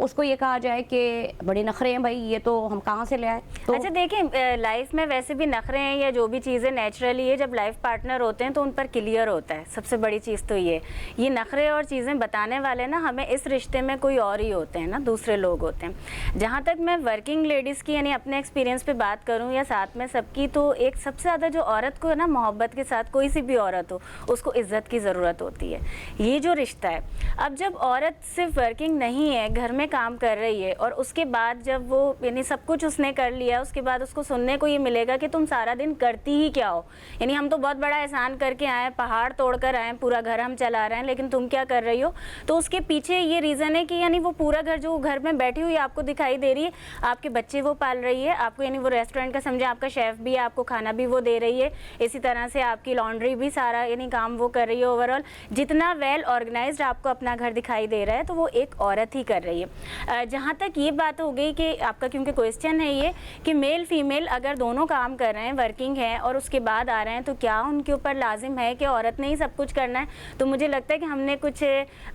उसको ये कहा जाए कि बड़े नखरे हैं भाई, ये तो हम कहाँ से ले आए। तो अच्छा देखिए, लाइफ में वैसे भी नखरे हैं या जो भी चीज़ें नेचुरली है, जब लाइफ पार्टनर होते हैं तो उन पर क्लियर होता है। सबसे बड़ी चीज़ तो ये नखरे और चीज़ें बताने वाले ना हमें इस रिश्ते में कोई और ही होते हैं ना, दूसरे लोग होते हैं। जहाँ तक मैं वर्किंग लेडीज़ की यानी अपने एक्सपीरियंस पे बात करूँ या साथ में सबकी, तो एक सबसे ज़्यादा जो औरत को ना मोहब्बत के साथ, कोई सी भी औरत हो उसको इज़्ज़त की ज़रूरत होती है। ये जो रिश्ता है, अब जब औरत सिर्फ वर्किंग नहीं है, घर में काम कर रही है और उसके बाद जब वो यानी सब कुछ उसने कर लिया, उसके बाद उसको सुनने को ये मिलेगा कि तुम सारा दिन करती ही क्या हो, यानी हम तो बहुत बड़ा एहसान करके आए, पहाड़ तोड़कर आए, पूरा घर हम चला रहे हैं, लेकिन तुम क्या कर रही हो। तो उसके पीछे ये रीज़न है कि यानी वो पूरा घर जो घर में बैठी हुई आपको दिखाई दे रही है, आपके बच्चे वो पाल रही है, आपको यानी वो रेस्टोरेंट का समझे आपका शेफ़ भी है, आपको खाना भी वो दे रही है, इसी तरह से आपकी लॉन्ड्री भी सारा यानी काम वो कर रही है। ओवरऑल जितना वेल ऑर्गेनाइज्ड आपको अपना घर दिखाई दे रहा है, तो वो एक عورت ہی کر رہی ہے. جہاں تک یہ بات ہو گئی کہ آپ کا کیونکہ کویسچن ہے یہ کہ میل فیمیل اگر دونوں کام کر رہے ہیں, ورکنگ ہیں اور اس کے بعد آ رہے ہیں, تو کیا ان کے اوپر لازم ہے کہ عورت نے ہی سب کچھ کرنا ہے؟ تو مجھے لگتا ہے کہ ہم نے کچھ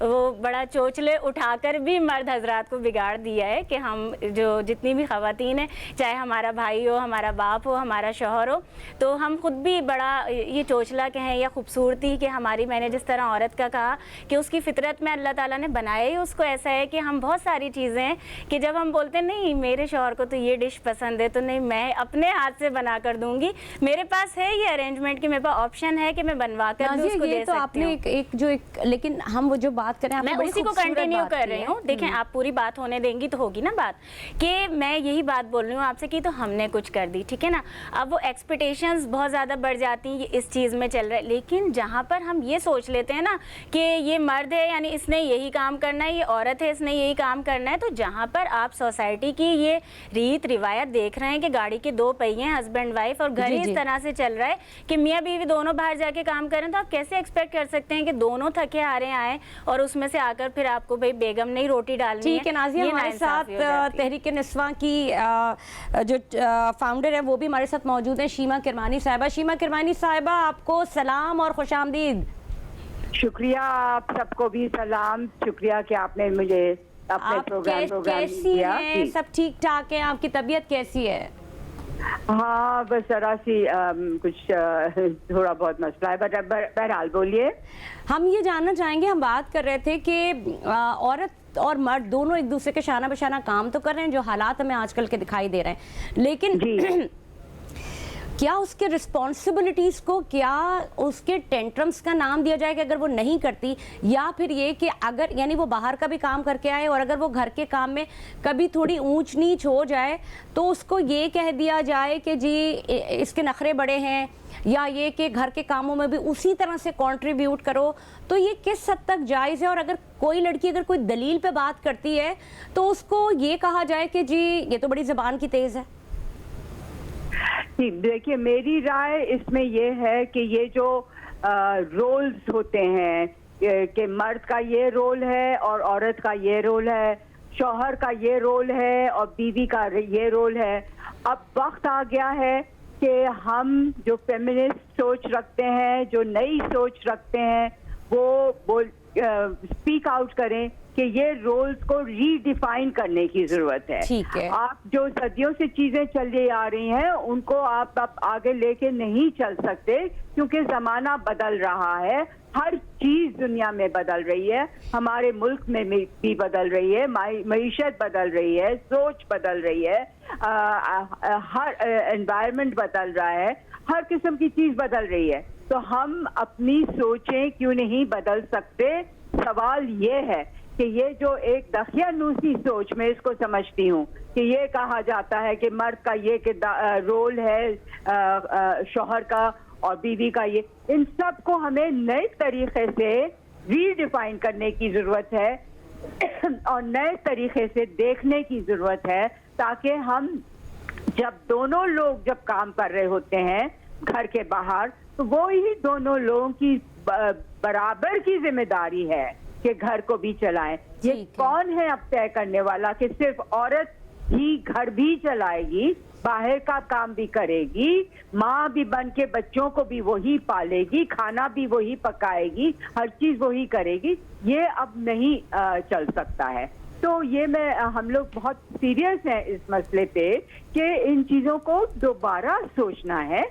وہ بڑا چوچلے اٹھا کر بھی مرد حضرات کو بگاڑ دیا ہے کہ ہم جو جتنی بھی خواتین ہیں, چاہے ہمارا بھائی ہو, ہمارا باپ ہو, ہمارا شوہر ہو, تو ہم خود بھی بڑا یہ چوچلا کہیں یا خوبصورتی کہ ہماری, میں نے جس طرح عورت کا کہا کہ اس کی فطرت میں اللہ تعالیٰ نے بنایا ہی اس کو ایسا ہے کہ ہم بہت ساری چیزیں ہیں کہ جب ہم بولتے ہیں نہیں میرے شوہر کو تو یہ ڈش پسند ہے, تو نہیں میں اپنے ہاتھ سے بنا کر دوں گی, میرے پاس ہے یہ ارینجمنٹ کہ میرے پاس آپشن ہے کہ میں بنوا کر بھی اس کو دے سکتی ہوں. ایک جو لیکن ہم وہ جو بات کریں میں اسی کو کنٹینیو کر رہی ہوں. دیکھیں آپ پوری بات ہونے دیں گی تو ہوگی نا بات, کہ میں یہی بات بول رہی ہوں آپ سے کہ تو ہم نے کچھ کر دی, ٹھیک ہے نا. اب وہ ایکسپیکٹیشنز بہت زیادہ بڑھ جاتی ہیں, یہ اس چیز میں چل رہا ہے. لیکن جہاں پر ہم یہ سوچ لیتے ہیں نا کہ یہ مرد ہے یعنی اس نے یہی کام کرنا ہے, یہ عورت ہے اس نے یہی کام کرنا ہے, تو جہاں پر آپ سوسائٹی کی یہ ریت روایت دیکھ رہے ہیں کہ گاڑی کے دو پہیے ہیں, ہسبینڈ وائف, اور گھر اس طرح سے چل رہا ہے کہ میاں بیوی دونوں باہر جا کے کام کریں, تو آپ کیسے ایکسپیکٹ کر سکتے ہیں کہ دونوں تھکے ہارے آئیں اور اس میں سے آ کر پھر آپ کو بھائی بیگم نہیں روٹی ڈالنی ہے. ٹھیک ہے نازیہ, ہمارے ساتھ تحریک نسواں کی جو فاؤنڈر ہے وہ بھی ہمارے ساتھ موجود ہیں, شیما کرمانی صاحبہ. شیما کرمانی صاحبہ, آپ کو سلام اور خوش آمدید. شکریہ, آپ سب کو بھی سلام, شکریہ کہ آپ نے مجھے اپنے پروگرام کیسی دیا. ہیں, سب ٹھیک ٹھاک ہیں, آپ کی طبیعت کیسی ہے؟ ہاں بس ذرا سی کچھ تھوڑا بہت مسئلہ ہے, بہرحال بولیے. ہم یہ جاننا چاہیں گے, ہم بات کر رہے تھے کہ عورت اور مرد دونوں ایک دوسرے کے شانہ بشانہ کام تو کر رہے ہیں, جو حالات ہمیں آج کل کے دکھائی دے رہے ہیں, لیکن کیا اس کے رسپانسبلٹیز کو, کیا اس کے ٹینٹرمز کا نام دیا جائے کہ اگر وہ نہیں کرتی, یا پھر یہ کہ اگر یعنی وہ باہر کا بھی کام کر کے آئے اور اگر وہ گھر کے کام میں کبھی تھوڑی اونچ نیچ ہو جائے تو اس کو یہ کہہ دیا جائے کہ جی اس کے نخرے بڑے ہیں, یا یہ کہ گھر کے کاموں میں بھی اسی طرح سے کنٹریبیوٹ کرو, تو یہ کس حد تک جائز ہے؟ اور اگر کوئی لڑکی اگر کوئی دلیل پہ بات کرتی ہے تو اس کو یہ کہا جائے کہ جی یہ تو بڑی زبان کی تیز ہے؟ دیکھیے میری رائے اس میں یہ ہے کہ یہ جو رولز ہوتے ہیں کہ مرد کا یہ رول ہے اور عورت کا یہ رول ہے, شوہر کا یہ رول ہے اور بیوی کا یہ رول ہے, اب وقت آ گیا ہے کہ ہم جو فیمنسٹ سوچ رکھتے ہیں, جو نئی سوچ رکھتے ہیں, وہ اسپیک آؤٹ کریں کہ یہ رولز کو ری ڈیفائن کرنے کی ضرورت ہے. آپ جو صدیوں سے چیزیں چلی آ رہی ہیں ان کو آپ آگے لے کے نہیں چل سکتے, کیونکہ زمانہ بدل رہا ہے, ہر چیز دنیا میں بدل رہی ہے, ہمارے ملک میں بھی بدل رہی ہے, معیشت بدل رہی ہے, سوچ بدل رہی ہے, ہر انوائرمنٹ بدل رہا ہے, ہر قسم کی چیز بدل رہی ہے. تو ہم اپنی سوچیں کیوں نہیں بدل سکتے؟ سوال یہ ہے کہ یہ جو ایک دقیانوسی سوچ, میں اس کو سمجھتی ہوں کہ یہ کہا جاتا ہے کہ مرد کا یہ رول ہے, شوہر کا اور بیوی کا یہ, ان سب کو ہمیں نئے طریقے سے ری ڈیفائن کرنے کی ضرورت ہے اور نئے طریقے سے دیکھنے کی ضرورت ہے, تاکہ ہم جب دونوں لوگ جب کام کر رہے ہوتے ہیں گھر کے باہر, تو وہی دونوں لوگوں کی برابر کی ذمہ داری ہے کہ گھر کو بھی چلائیں. یہ کون ہے اب طے کرنے والا کہ صرف عورت ہی گھر بھی چلائے گی, باہر کا کام بھی کرے گی, ماں بھی بن کے بچوں کو بھی وہی پالے گی, کھانا بھی وہی پکائے گی, ہر چیز وہی کرے گی؟ یہ اب نہیں چل سکتا ہے. تو یہ ہم لوگ بہت سیریس ہیں اس مسئلے پہ کہ ان چیزوں کو دوبارہ سوچنا ہے,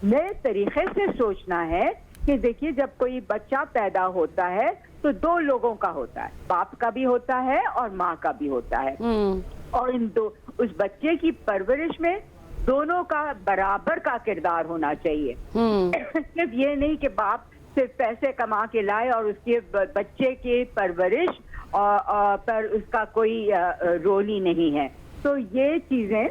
نئے طریقے سے سوچنا ہے. کہ دیکھیے جب کوئی بچہ پیدا ہوتا ہے تو دو لوگوں کا ہوتا ہے, باپ کا بھی ہوتا ہے اور ماں کا بھی ہوتا ہے, اور اس بچے کی پرورش میں دونوں کا برابر کا کردار ہونا چاہیے. صرف یہ نہیں کہ باپ صرف پیسے کما کے لائے اور اس کے بچے کی پرورش پر اس کا کوئی رول ہی نہیں ہے. تو یہ چیزیں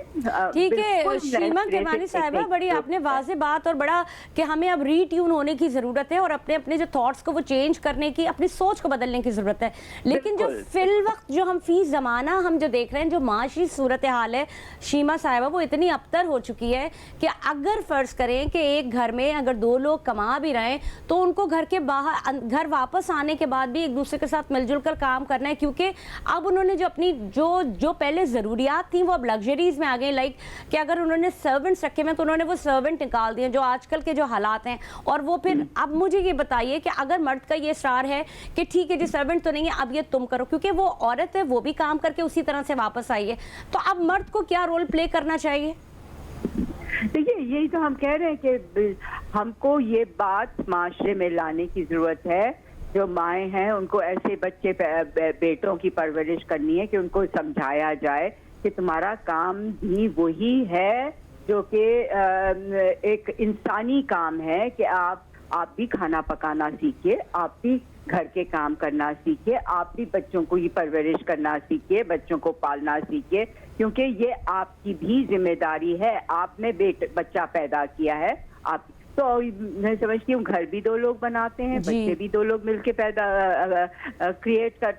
ٹھیک ہے بالکل شیما نئے سرے کرمانی سے صاحبہ، بڑی آپ نے واضح بات اور بڑا کہ ہمیں اب ری ٹیون ہونے کی ضرورت ہے اور اپنے اپنے جو تھاٹس کو وہ چینج کرنے کی، اپنی سوچ کو بدلنے کی ضرورت ہے. لیکن جو فی الوقت جو ہم فی زمانہ ہم جو دیکھ رہے ہیں، جو معاشی صورتحال ہے شیما صاحبہ، وہ اتنی ابتر ہو چکی ہے کہ اگر فرض کریں کہ ایک گھر میں اگر دو لوگ کما بھی رہے ہیں تو ان کو گھر واپس آنے کے بعد بھی ایک دوسرے کے ساتھ مل جل کر کام کرنا ہے، کیونکہ اب انہوں نے جو اپنی جو پہلے ضروریات تھیں وہ اب لگژریز میں آ گئے. لائک کہ اگر انہوں نے سرونٹس رکھے ہوئے تو انہوں نے وہ سرونٹ نکال دیے، جو آج کل کے جو حالات ہیں. اور وہ پھر اب مجھے یہ بتائیے کہ اگر مرد کا یہ اصرار ہے کہ ٹھیک ہے جی سرونٹ تو نہیں ہے، اب یہ تم کرو، کیونکہ وہ عورت ہے وہ بھی کام کر کے اسی طرح سے واپس آئی ہے، تو اب مرد کو کیا رول پلے کرنا چاہیے؟ دیکھیے یہی تو ہم کہہ رہے ہیں کہ ہم کو یہ بات معاشرے میں لانے کی ضرورت ہے. جو مائیں ہیں ان کو ایسے بچے بیٹوں کی پرورش کرنی ہے کہ ان کو سمجھایا جائے کہ تمہارا کام بھی وہی ہے جو کہ ایک انسانی کام ہے، کہ آپ بھی کھانا پکانا سیکھیے، آپ بھی گھر کے کام کرنا سیکھیے، آپ بھی بچوں کو یہ پرورش کرنا سیکھیے، بچوں کو پالنا سیکھیے، کیونکہ یہ آپ کی بھی ذمہ داری ہے. آپ نے بچہ پیدا کیا ہے، آپ تو میں سمجھتی ہوں گھر بھی دو لوگ بناتے ہیں، بچے بھی دو لوگ مل کے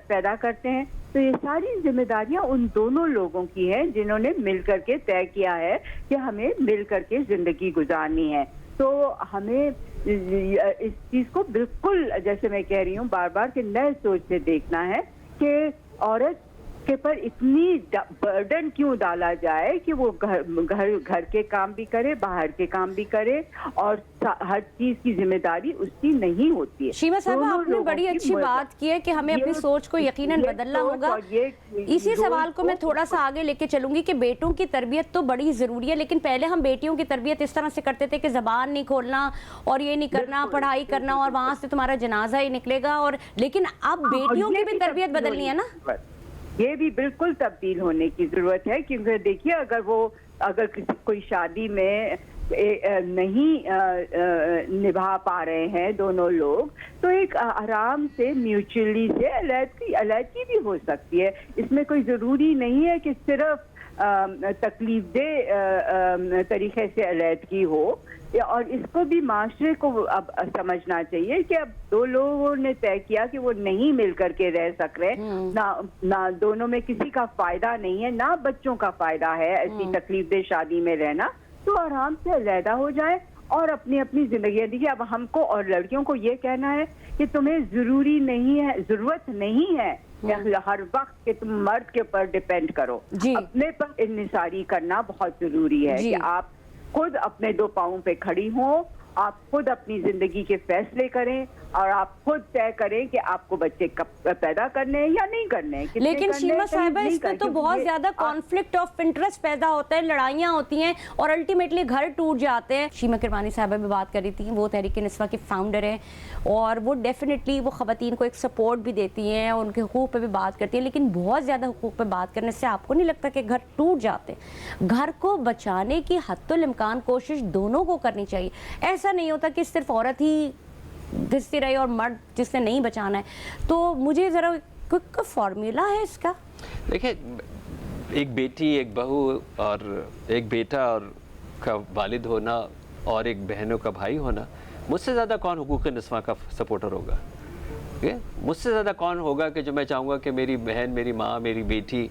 پیدا کرتے ہیں. تو یہ ساری ذمہ داریاں ان دونوں لوگوں کی ہیں جنہوں نے مل کر کے طے کیا ہے کہ ہمیں مل کر کے زندگی گزارنی ہے. تو ہمیں اس چیز کو بالکل جیسے میں کہہ رہی ہوں بار بار کہ نئے سوچ سے دیکھنا ہے کہ عورت کے پر اتنی برڈن کیوں ڈالا جائے کہ وہ گھر کے کام بھی کرے، باہر کے کام بھی کرے، اور ہر چیز کی ذمہ داری اس کی نہیں ہوتی ہے. شیما صاحبہ آپ نے بڑی اچھی بات کی ہے کہ ہمیں اپنی سوچ کو یقیناً بدلنا ہوگا. اسی سوال کو میں تھوڑا سا آگے لے کے چلوں گی کہ بیٹوں کی تربیت تو بڑی ضروری ہے، لیکن پہلے ہم بیٹیوں کی تربیت اس طرح سے کرتے تھے کہ زبان نہیں کھولنا اور یہ نہیں کرنا، پڑھائی کرنا اور وہاں سے تمہارا جنازہ ہی نکلے گا. اور لیکن اب بیٹیوں کی بھی تربیت بدلنی ہے نا، یہ بھی بالکل تبدیل ہونے کی ضرورت ہے. کیونکہ دیکھیے اگر کوئی شادی میں نہیں نبھا پا رہے ہیں دونوں لوگ، تو ایک آرام سے میوچولی سے علیحدگی بھی ہو سکتی ہے. اس میں کوئی ضروری نہیں ہے کہ صرف تکلیف دہ طریقے سے علیحدگی ہو. اور اس کو بھی معاشرے کو اب سمجھنا چاہیے کہ اب دو لوگوں نے طے کیا کہ وہ نہیں مل کر کے رہ سک رہے، نہ دونوں میں کسی کا فائدہ نہیں ہے، نہ بچوں کا فائدہ ہے ایسی تکلیف دہ شادی میں رہنا. تو آرام سے علیحدہ ہو جائے اور اپنی دیکھیے اب ہم کو اور لڑکیوں کو یہ کہنا ہے کہ تمہیں ضرورت نہیں ہے ہر وقت کہ تم مرد کے اوپر ڈیپینڈ کرو. اپنے پر انحصاری کرنا بہت ضروری ہے کہ آپ خود اپنے دو پاؤں پہ کھڑی ہوں، آپ خود اپنی زندگی کے فیصلے کریں اور آپ خود طے کریں کہ آپ کو بچے کب پیدا کرنے ہیں یا نہیں کرنے ہیں. لیکن شیما صاحبہ اس پہ تو بہت زیادہ کانفلکٹ آف انٹرسٹ پیدا ہوتا ہے، لڑائیاں ہوتی ہیں اور الٹیمیٹلی گھر ٹوٹ جاتے ہیں. شیما کرمانی صاحبہ بھی بات کر رہی تھی، وہ تحریک نسواں کی فاؤنڈر ہیں اور وہ ڈیفینیٹلی وہ خواتین کو ایک سپورٹ بھی دیتی ہیں، ان کے حقوق پہ بھی بات کرتی ہیں. لیکن بہت زیادہ حقوق پہ بات کرنے سے آپ کو نہیں لگتا کہ گھر ٹوٹ جاتے ہیں؟ گھر کو بچانے کی حتی الامکان کوشش دونوں کو کرنی چاہیے. ایسا نہیں ہوتا کہ صرف عورت ہی گھستی رہی اور مرد جس نے نہیں بچانا ہے. تو مجھے ذرا کوئی فارمولا ہے اس کا؟ دیکھیں، ایک بیٹی، ایک بہو اور ایک بیٹا اور کا والد ہونا اور ایک بہنوں کا بھائی ہونا، مجھ سے زیادہ کون حقوق نسواں کا سپورٹر ہوگا؟ مجھ سے زیادہ کون ہوگا کہ جو میں چاہوں گا کہ میری بہن، میری ماں، میری بیٹی،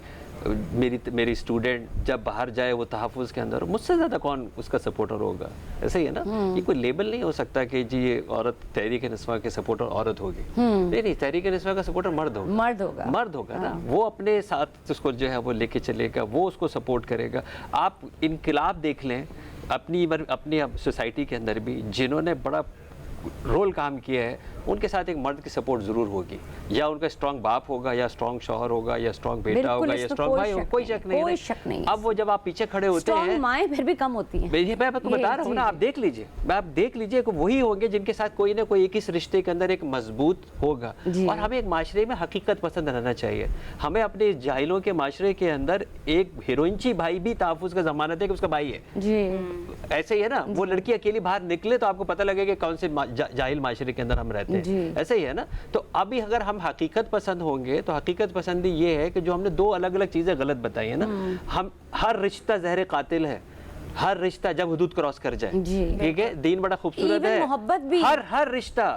میری اسٹوڈنٹ جب باہر جائے وہ تحفظ کے اندر، مجھ سے زیادہ کون اس کا سپورٹر ہوگا؟ ایسا ہی ہے نا. یہ کوئی لیبل نہیں ہو سکتا کہ جی یہ عورت تحریک نسواں کے سپورٹر عورت ہوگی. نہیں، تحریک نسواں کا سپورٹر مرد ہوگا نا. وہ اپنے ساتھ اس کو جو ہے وہ لے کے چلے گا، وہ اس کو سپورٹ کرے گا. آپ انقلاب دیکھ لیں اپنی سوسائٹی کے اندر بھی، جنہوں نے بڑا رول کام کیا ہے، ان کے ساتھ ایک مرد کی سپورٹ ضرور ہوگی. یا ان کا اسٹرانگ باپ ہوگا، یا اسٹرانگ شوہر ہوگا، یا اسٹرانگ بیٹا ہوگا، یا اسٹرانگ بھائی ہوگا. کوئی شک نہیں. اب وہ جب آپ پیچھے کھڑے ہوتے ہیں، اسٹرانگ مائیں پھر بھی کم ہوتی ہیں. میں آپ کو بتا رہا ہوں نا، آپ دیکھ لیجئے کہ وہی ہوں گے جن کے ساتھ کوئی نہ کوئی ایک اس رشتے کے اندر ایک مضبوط ہوگا. اور ہمیں ایک معاشرے میں حقیقت پسند رہنا چاہیے. ہمیں اپنے جاہلوں کے معاشرے کے اندر ایک ہیروئنچی بھائی بھی تحفظ کا ضمانت ہے کہ اس کا بھائی ہے. ایسے ہی ہے نا. وہ لڑکی اکیلی باہر نکلے تو آپ کو پتہ لگے کہ کون سے جاہل معاشرے کے اندر ہم رہتے سمجھتے ہیں, ایسے ہی ہے نا. تو ابھی اگر ہم حقیقت پسند ہوں گے تو حقیقت پسندی یہ ہے کہ جو ہم نے دو الگ الگ چیزیں غلط بتائی ہیں نا, ہم ہر رشتہ زہر قاتل ہے, ہر رشتہ جب حدود کراس کر جائے, ٹھیک ہے. دین بڑا خوبصورت ہے, محبت بھی, ہر رشتہ.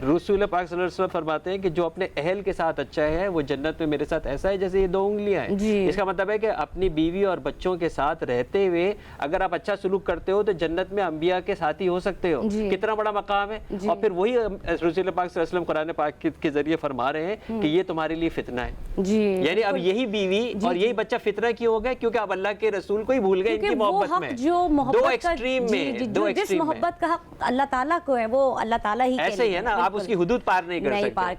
رسول پاک صلی اللہ علیہ وسلم فرماتے ہیں کہ جو اپنے اہل کے ساتھ اچھا ہے وہ جنت میں میرے ساتھ ایسا ہے جیسے یہ 2 انگلیاں ہیں. اس کا مطلب ہے کہ اپنی بیوی اور بچوں کے ساتھ رہتے ہوئے اگر آپ اچھا سلوک کرتے ہو تو جنت میں انبیاء کے ساتھی ہو سکتے ہو. کتنا بڑا مقام ہے. اور پھر وہی رسول پاک صلی اللہ علیہ وسلم قرآن پاک کے ذریعے فرما رہے ہیں کہ یہ تمہارے لیے فتنہ ہے. یعنی اب یہی بیوی اور یہی بچہ فتنہ کیوں ہو گئے, کیونکہ آپ اللہ کے رسول کو ہی بھول گئے ان کی محبت میں. دو ایکسٹریم میں, جس محبت کا حق اللہ تعالیٰ کو ہے وہ اللہ تعالیٰ ہی ایسے ہی ہے نا, آپ اس کی حدود پار نہیں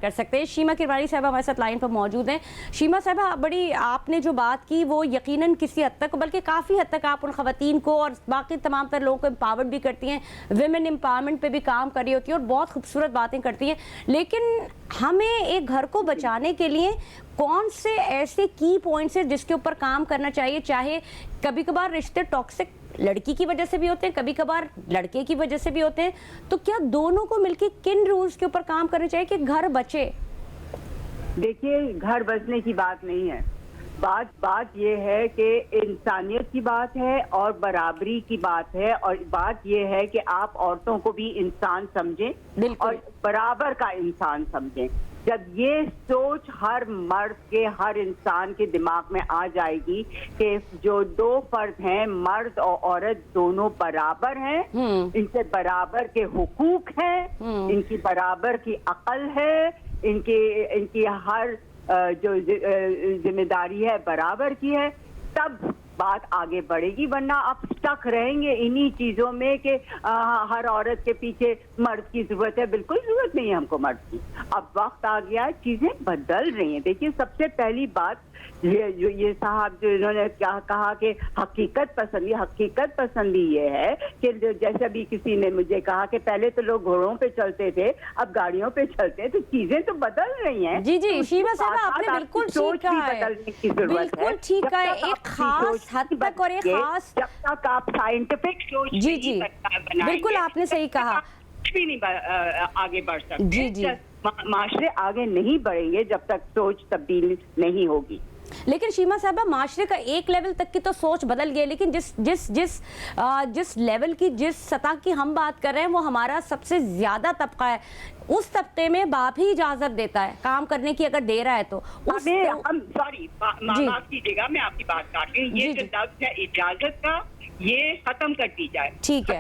کر سکتے. شیما کروالی صاحبہ ہمارے ساتھ لائن پر موجود ہیں. شیما صاحبہ, بڑی آپ نے جو بات کی وہ یقیناً کسی حد تک, بلکہ کافی حد تک آپ ان خواتین کو اور باقی تمام تر لوگوں کو امپاورڈ بھی کرتی ہیں, ویمن امپاورمنٹ پہ بھی کام کر رہی ہوتی ہیں اور بہت خوبصورت باتیں کرتی ہیں. لیکن ہمیں ایک گھر کو بچانے کے لیے کون سے ایسے کی پوائنٹس ہیں جس کے اوپر کام کرنا چاہیے؟ چاہے کبھی کبھار رشتے ٹاکسک لڑکی کی وجہ سے بھی ہوتے ہیں, کبھی کبھار لڑکے کی وجہ سے بھی ہوتے ہیں, تو کیا دونوں کو مل کے کن رولز کے اوپر کام کرنا چاہیے کہ گھر بچے؟ دیکھیے, گھر بچنے کی بات نہیں ہے, بات یہ ہے کہ انسانیت کی بات ہے اور برابری کی بات ہے, اور بات یہ ہے کہ آپ عورتوں کو بھی انسان سمجھیں اور برابر کا انسان سمجھیں. جب یہ سوچ ہر مرد کے, ہر انسان کے دماغ میں آ جائے گی کہ جو 2 فرد ہیں, مرد اور عورت دونوں برابر ہیں, ان سے برابر کے حقوق ہیں, ان کی برابر کی عقل ہے, ان کی ہر جو ذمہ داری ہے برابر کی ہے, تب بات آگے بڑھے گی. ورنہ آپ سٹک رہیں گے انہی چیزوں میں کہ ہر عورت کے پیچھے مرد کی ضرورت ہے. بالکل ضرورت نہیں ہے ہم کو مرد کی. اب وقت آ گیا ہے, چیزیں بدل رہی ہیں. دیکھیے, سب سے پہلی بات یہ صاحب جو انہوں نے کیا کہا کہ حقیقت پسندی یہ ہے کہ جیسے ابھی کسی نے مجھے کہا کہ پہلے تو لوگ گھوڑوں پہ چلتے تھے, اب گاڑیوں پہ چلتے ہیں, تو چیزیں تو بدل رہی ہیں. جی شیما صاحبہ, آپ نے بالکل ٹھیک کہا ہے, بالکل ٹھیک کہا ہے. ایک خاص حد تک اور ایک خاص, جب تک آپ سائنٹیفک سوچ جی بالکل آپ نے صحیح کہا, کچھ بھی نہیں آگے بڑھ سکتے. معاشرے آگے نہیں بڑھیں گے جب تک سوچ تبدیل نہیں ہوگی. لیکن شیما صاحبہ, معاشرے کا ایک لیول تک کی تو سوچ بدل گئی, لیکن جس لیول کی, جس سطح کی ہم بات کر رہے ہیں وہ ہمارا سب سے زیادہ طبقہ ہے. اس طبقے میں باپ ہی اجازت دیتا ہے کام کرنے کی, اگر دے رہا ہے تو. سوری, معاف کیجیے گا, میں آپ کی بات کاٹ رہی ہوں. یہ جو لفظ ہے اجازت کا, یہ ختم کر دی جائے. ٹھیک ہے,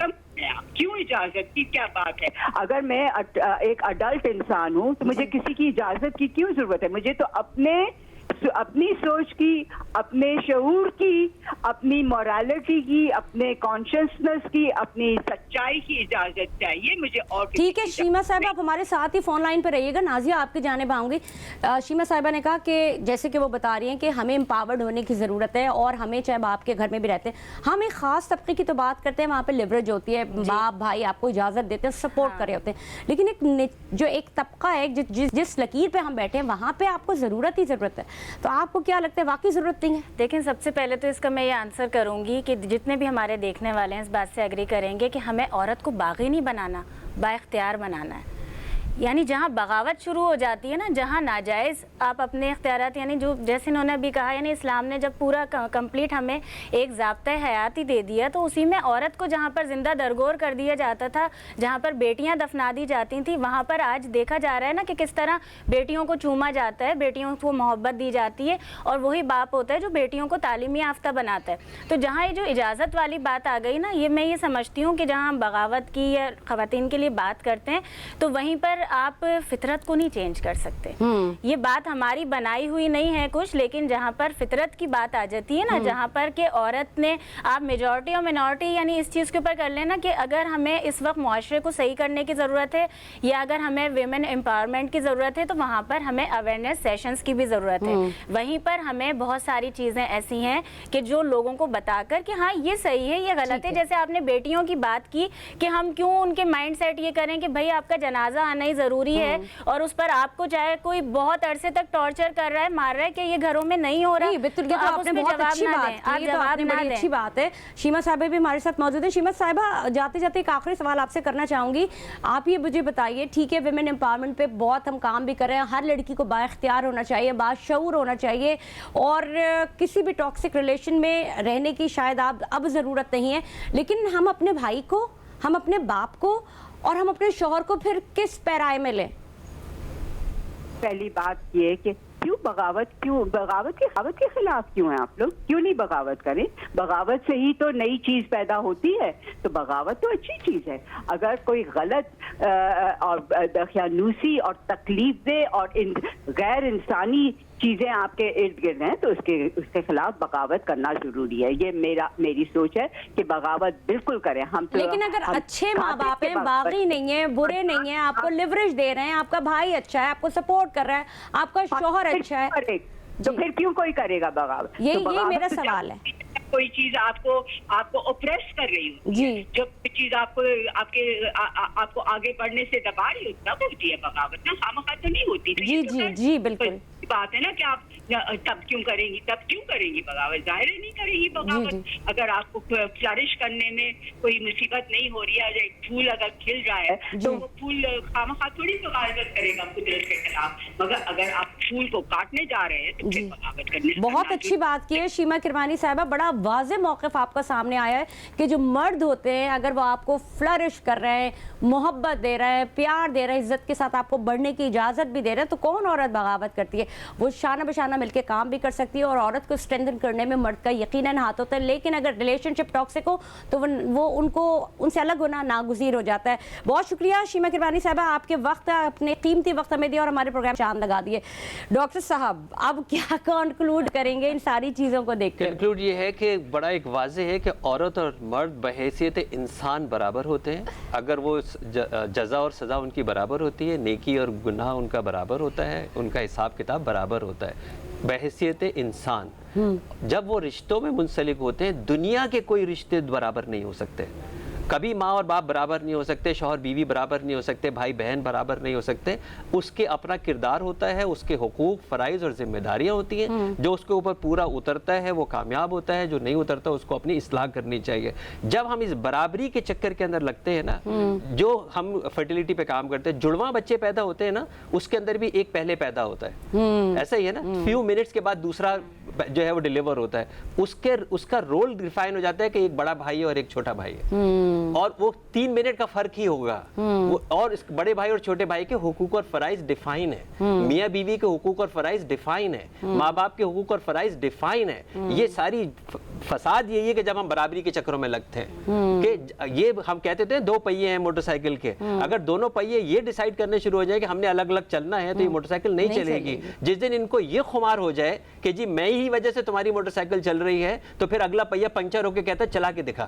کیوں اجازت کی کیا بات ہے؟ اگر میں ایک اڈلٹ انسان ہوں تو مجھے کسی کی اجازت کی کیوں ضرورت ہے؟ مجھے تو اپنی سوچ کی, اپنے شعور کی, اپنی مورالٹی کی, اپنے کانشیسنس کی, اپنی سچائی کی اجازت چاہیے مجھے. اور ٹھیک ہے شیما صاحبہ, آپ ہمارے ساتھ ہی فون لائن پہ رہیے گا. نازیہ, آپ کی جانب آؤں گی. شیما صاحبہ نے کہا کہ جیسے کہ وہ بتا رہی ہیں کہ ہمیں امپاورڈ ہونے کی ضرورت ہے, اور ہمیں چاہے باپ کے گھر میں بھی رہتے ہیں, ہم ایک خاص طبقے کی تو بات کرتے ہیں, وہاں پہ لیوریج ہوتی ہے, باپ بھائی آپ کو اجازت دیتے ہیں, سپورٹ کر رہے ہوتے ہیں. لیکن جو ایک طبقہ ہے جس لکیر پہ ہم بیٹھے ہیں, وہاں پہ آپ کو ضرورت ہے. تو آپ کو کیا لگتا ہے واقعی ضرورت نہیں ہے؟ دیکھیں, سب سے پہلے تو اس کا میں یہ آنسر کروں گی کہ جتنے بھی ہمارے دیکھنے والے ہیں اس بات سے اگری کریں گے کہ ہمیں عورت کو باغی نہیں بنانا, با اختیار بنانا ہے. یعنی جہاں بغاوت شروع ہو جاتی ہے نا, جہاں ناجائز آپ اپنے اختیارات, یعنی جو جیسے انہوں نے ابھی کہا, یعنی اسلام نے جب پورا کمپلیٹ ہمیں ایک ضابطۂ حیات ہی دے دیا, تو اسی میں عورت کو جہاں پر زندہ درگور کر دیا جاتا تھا, جہاں پر بیٹیاں دفنا دی جاتی تھیں, وہاں پر آج دیکھا جا رہا ہے نا کہ کس طرح بیٹیوں کو چوما جاتا ہے, بیٹیوں کو محبت دی جاتی ہے, اور وہی باپ ہوتا ہے جو بیٹیوں کو تعلیمی یافتہ بناتا ہے. تو جہاں یہ جو اجازت والی بات آ گئی نا, یہ میں یہ سمجھتی ہوں کہ جہاں ہم بغاوت کی یا خواتین کے لیے بات کرتے ہیں, تو وہیں پر آپ فطرت کو نہیں چینج کر سکتے. یہ بات ہماری بنائی ہوئی نہیں ہے کچھ, لیکن جہاں پر فطرت کی بات آ جاتی ہے نا, جہاں پر کہ عورت نے, آپ میجورٹی اور مینورٹی یعنی اس چیز کے اوپر کر لینا کہ اگر ہمیں اس وقت معاشرے کو صحیح کرنے کی ضرورت ہے, یا اگر ہمیں ویمن امپاورمنٹ کی ضرورت ہے, تو وہاں پر ہمیں اویئرنیس سیشنز کی بھی ضرورت ہے. وہیں پر ہمیں بہت ساری چیزیں ایسی ہیں کہ جو لوگوں کو بتا کر کہ ہاں یہ صحیح ہے, یہ غلط ہے. جیسے آپ نے بیٹیوں کی بات کی کہ ہم کیوں ان کے مائنڈ سیٹ یہ کریں کہ بھائی آپ کا جنازہ آنا ہی ضروری ہے اور اس پر آپ کو چاہے کوئی بہت عرصے تک ٹارچر کر رہا ہے, مار رہا ہے کہ یہ گھروں میں نہیں ہو رہا, بالکل, آپ نے بہت اچھی بات کی, یہ تو آپ نے بڑی اچھی بات ہے. شیما صاحبہ بھی ہمارے ساتھ موجود ہیں. شیما صاحبہ, جاتے جاتے ایک آخری سوال آپ سے کرنا چاہوں گی. آپ یہ مجھے بتائیے, ٹھیک ہے ویمن امپاورمنٹ پہ بہت ہم کام بھی کر رہے ہیں, ہر لڑکی کو با اختیار ہونا چاہیے, باشعور ہونا چاہیے, اور کسی بھی ٹاکسک ریلیشن میں رہنے کی شاید اب ضرورت نہیں ہے, لیکن ہم اپنے بھائی کو, ہم اپنے باپ کو اور ہم اپنے شوہر کو پھر کس پیرائے میں لیں؟ پہلی بات یہ کہ بغاوت کے خلاف کیوں ہیں آپ لوگ؟ کیوں نہیں بغاوت کریں؟ بغاوت سے ہی تو نئی چیز پیدا ہوتی ہے, تو بغاوت تو اچھی چیز ہے. اگر کوئی غلط اور دخیانوسی اور تکلیف دہ اور غیر انسانی چیزیں آپ کے ارد گرد ہیں تو اس کے خلاف بغاوت کرنا ضروری ہے. یہ میری سوچ ہے کہ بغاوت بالکل کریں ہم. لیکن اگر اچھے ماں باپ ہیں, باغی نہیں ہیں, برے نہیں ہیں, آپ کو لیوریج دے رہے ہیں, آپ کا بھائی اچھا ہے, آپ کو سپورٹ کر رہا ہے, آپ کا شوہر اچھا ہے, تو پھر کیوں کوئی کرے گا بغاوت؟ یہ میرا سوال ہے. کوئی چیز آپ کو اوپریس کر رہی ہوتی ہے, جب کوئی چیز آپ کو آگے بڑھنے سے دبا رہی ہوتی تب ہوتی ہے بغاوت, نا خامخواہ تو نہیں ہوتی. جی بالکل بات ہے نا کہ آپ تب کیوں کریں گی بغاوت؟ ظاہر ہے نہیں کریں گی بغاوت. اگر آپ کو فلرش کرنے میں کوئی مصیبت نہیں ہو رہی ہے, ایک پھول اگر کھل رہا ہے تو وہ پھول خامخواہ تھوڑی بغاوت کرے گا قدرت کے خلاف, مگر اگر آپ پھول کو کاٹنے جا رہے ہیں تو پھر بغاوت کرنے. بہت اچھی بات کی ہے شیما کرمانی صاحبہ, بڑا واضح موقف آپ کا سامنے آیا ہے کہ جو مرد ہوتے ہیں اگر وہ آپ کو فلرش کر رہے ہیں, محبت دے رہے ہیں, پیار دے رہے ہیں, عزت کے ساتھ آپ کو بڑھنے کی اجازت بھی دے رہے ہیں, تو کون عورت بغاوت کرتی ہے؟ وہ شانہ بشانہ مل کے کام بھی کر سکتی ہے, اور عورت کو اسٹرینتھن کرنے میں مرد کا یقیناً ہاتھ ہوتا ہے. لیکن اگر ریلیشن شپ ٹاکسک ہو تو وہ ان سے الگ ہونا ناگزیر ہو جاتا ہے. بہت شکریہ شیما کرمانی صاحبہ, آپ کے وقت, اپنے قیمتی وقت ہمیں دیا اور ہمارے پروگرام چاند لگا دیے. ڈاکٹر صاحب اب کیا کنکلوڈ کریں گے ان ساری چیزوں کو دیکھ کر؟ کنکلوڈ یہ ہے کہ بڑا ایک واضح ہے کہ عورت اور مرد بحیثیت انسان برابر ہوتے ہیں. اگر وہ جزا اور سزا ان کی برابر ہوتی ہے, نیکی اور گناہ ان کا برابر ہوتا ہے, ان کا حساب کتاب برابر ہوتا ہے بحیثیت انسان. جب وہ رشتوں میں منسلک ہوتے ہیں, دنیا کے کوئی رشتے برابر نہیں ہو سکتے. کبھی ماں اور باپ برابر نہیں ہو سکتے, شوہر بیوی برابر نہیں ہو سکتے, بھائی بہن برابر نہیں ہو سکتے. اس کے اپنا کردار ہوتا ہے, اس کے حقوق, فرائض اور ذمہ داریاں ہوتی ہیں. جو اس کے اوپر پورا اترتا ہے وہ کامیاب ہوتا ہے, جو نہیں اترتا اس کو اپنی اصلاح کرنی چاہیے. جب ہم اس برابری کے چکر کے اندر لگتے ہیں نا, جو ہم فرٹیلیٹی پہ کام کرتے ہیں, جڑواں بچے پیدا ہوتے ہیں نا, اس کے اندر بھی ایک پہلے پیدا ہوتا ہے, ایسا ہی ہے نا, فیو منٹس کے بعد دوسرا جو ہے وہ ڈیلیور ہوتا ہے. اس کا رول ڈیفائن ہو جاتا ہے کہ ایک بڑا بھائی ہے اور ایک چھوٹا بھائی ہے, اور وہ 3 منٹ کا فرق ہی ہوگا. اور اس بڑے بھائی اور چھوٹے بھائی کے حقوق اور فرائض ڈیفائن ہے, میاں بیوی کے حقوق اور فرائض ڈیفائن ہے, ماں باپ کے حقوق اور فرائض ڈیفائن ہے. یہ ساری فساد یہی ہے کہ جب ہم برابری کے چکروں میں لگتے ہیں کہ یہ ہم کہتے تھے 2 پہیے ہیں موٹر سائیکل کے, اگر دونوں پہیے یہ ڈیسائیڈ کرنے شروع ہو جائے کہ ہم نے الگ الگ چلنا ہے تو یہ موٹر سائیکل نہیں چلے گی. جس دن ان کو یہ خمار ہو جائے کہ جی میں ہی وجہ سے تمہاری موٹر سائیکل چل رہی ہے, تو پھر اگلا پہیہ پنچر ہو کے کہتا ہے چلا کے دکھا.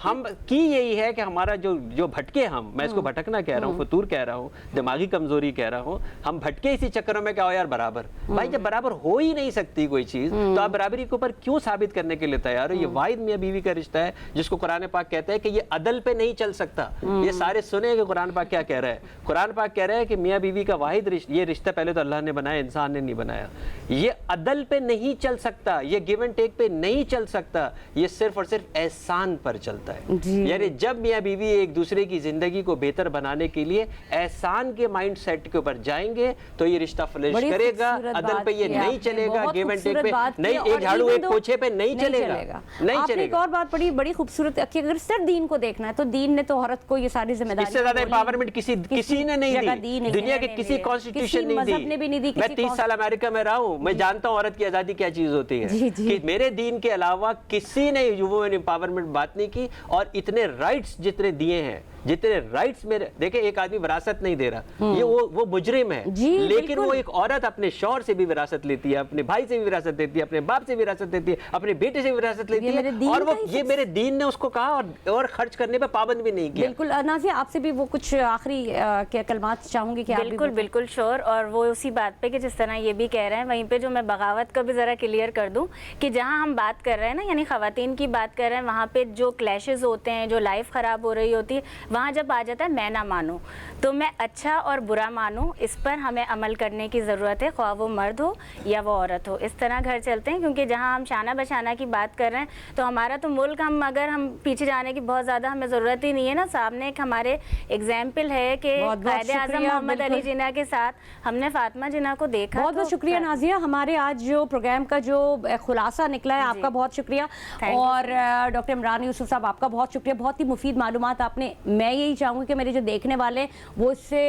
ہم کی یہی ہے کہ ہمارا جو بھٹکے, ہم میں اس کو بھٹکنا کہہ رہا ہوں, فطور کہہ رہا ہوں, دماغی کمزوری کہہ رہا ہوں, ہم بھٹکے اسی چکروں میں. کہا یار برابر, بھائی جب برابر ہو ہی نہیں سکتی کوئی چیز تو آپ برابری کے اوپر کیوں ثابت کرنے کے لیے تیار ہو؟ یہ واحد میاں بیوی کا رشتہ ہے جس کو قرآن پاک کہتا ہے کہ یہ عدل پہ نہیں چل سکتا. یہ سارے سنیں کہ قرآن پاک کیا کہہ رہا ہے. قرآن پاک کہہ رہا ہے کہ میاں بیوی کا واحد یہ رشتہ پہلے تو اللہ نے بنایا, انسان نے نہیں بنایا. یہ عدل پہ نہیں چل سکتا, یہ گیو اینڈ ٹیک پہ نہیں چل سکتا, یہ صرف اور صرف احسان پر چلتا ہے. یعنی جب میاں بیوی ایک دوسرے کی زندگی کو بہتر بنانے کے لیے احسان کے مائنڈ سیٹ کے اوپر جائیں گے تو یہ رشتہ فلرش کرے گا. عدل پہ یہ نہیں چلے گا, گیو اینڈ ٹیک پہ نہیں, ایک جھاڑو ایک پوچھے پہ نہیں چلے گا. آپ نے ایک اور بات بڑی خوبصورت کہ اگر صرف دین کو دیکھنا ہے تو دین نے تو عورت کو یہ ساری ذمہ داری, اس سے زیادہ امپاورمنٹ کسی نے نہیں دی, دنیا کے کسی کانسٹیٹیوشن نہیں دی. میں 30 سال امریکہ میں رہا ہوں, میں جانتا ہوں عورت کی آزادی کیا چیز ہوتی ہے. کہ میرے دین کے علاوہ کسی نے وومن امپاورمنٹ بات نہیں کی, اور اتنے رائٹس جتنے دیے ہیں, جتنے رائٹس میں دیکھیں, ایک آدمی وراثت نہیں دے رہا, یہ وہ مجرم ہے, لیکن وہ ایک عورت اپنے شوہر سے بھی وراثت لیتی ہے, اپنے بھائی سے بھی وراثت لیتی ہے, اپنے باپ سے بھی وراثت لیتی ہے, اپنے بیٹے سے بھی وراثت لیتی ہے, اور وہ یہ میرے دین نے اس کو کہا اور خرچ کرنے پہ پابند بھی نہیں کیا. بالکل. نازیہ آپ سے بھی وہ کچھ آخری کلمات چاہوں گی کہ آپ بالکل شور. اور وہ اسی بات پہ کہ جس طرح یہ بھی کہہ رہے ہیں, وہیں پہ جو میں بغاوت کا بھی ذرا کلیئر کر دوں کہ جہاں ہم بات کر رہے ہیں نا, یعنی خواتین کی بات کر رہے ہیں, وہاں پہ جو کلیشز ہوتے ہیں, جو لائف خراب ہو رہی ہوتی ہے, वहाँ जब आ जाता है मैं ना मानूँ, तो मैं अच्छा और बुरा मानूँ, इस पर हमें अमल करने की ज़रूरत है, ख्वाह वो मर्द हो या वो औरत हो। इस तरह घर चलते हैं, क्योंकि जहाँ हम शाना बशाना की बात कर रहे हैं तो हमारा तो मुल्क, हम पीछे जाने की बहुत ज़्यादा हमें ज़रूरत ही नहीं है ना। सामने एक हमारे एग्जाम्पल है कि कायदे आज़म मोहम्मद अली जिन्ना के साथ हमने फातिमा जिन्ना को देखा। बहुत बहुत शुक्रिया नाजिया, हमारे आज जो प्रोग्राम का जो खुलासा निकला है, आपका बहुत शुक्रिया। और डॉक्टर इमरान यूसुफ साहब, आपका बहुत शुक्रिया, बहुत ही मुफीद मालूमात आपने। मैं यही चाहूँगी कि मेरे जो देखने वाले हैं वो इससे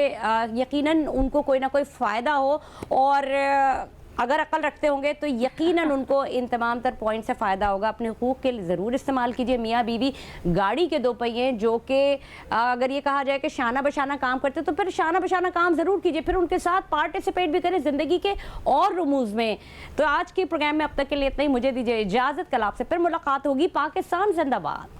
यकीनन उनको कोई ना कोई फ़ायदा हो, और अगर अकल रखते होंगे तो यकीनन उनको इन तमाम तर पॉइंट से फ़ायदा होगा। अपने हुकूक के लिए ज़रूर इस्तेमाल कीजिए। मियाँ बीवी गाड़ी के दो पहिए, जो कि अगर ये कहा जाए कि शाना बशाना काम करते तो फिर शाना बशाना काम ज़रूर कीजिए, फिर उनके साथ पार्टिसिपेट भी करें ज़िंदगी के और रुमूज़ में। तो आज के प्रोग्राम में अब तक के लिए इतना ही, मुझे दीजिए इजाज़त। कल आपसे फिर मुलाकात होगी। पाकिस्तान जिंदाबाद।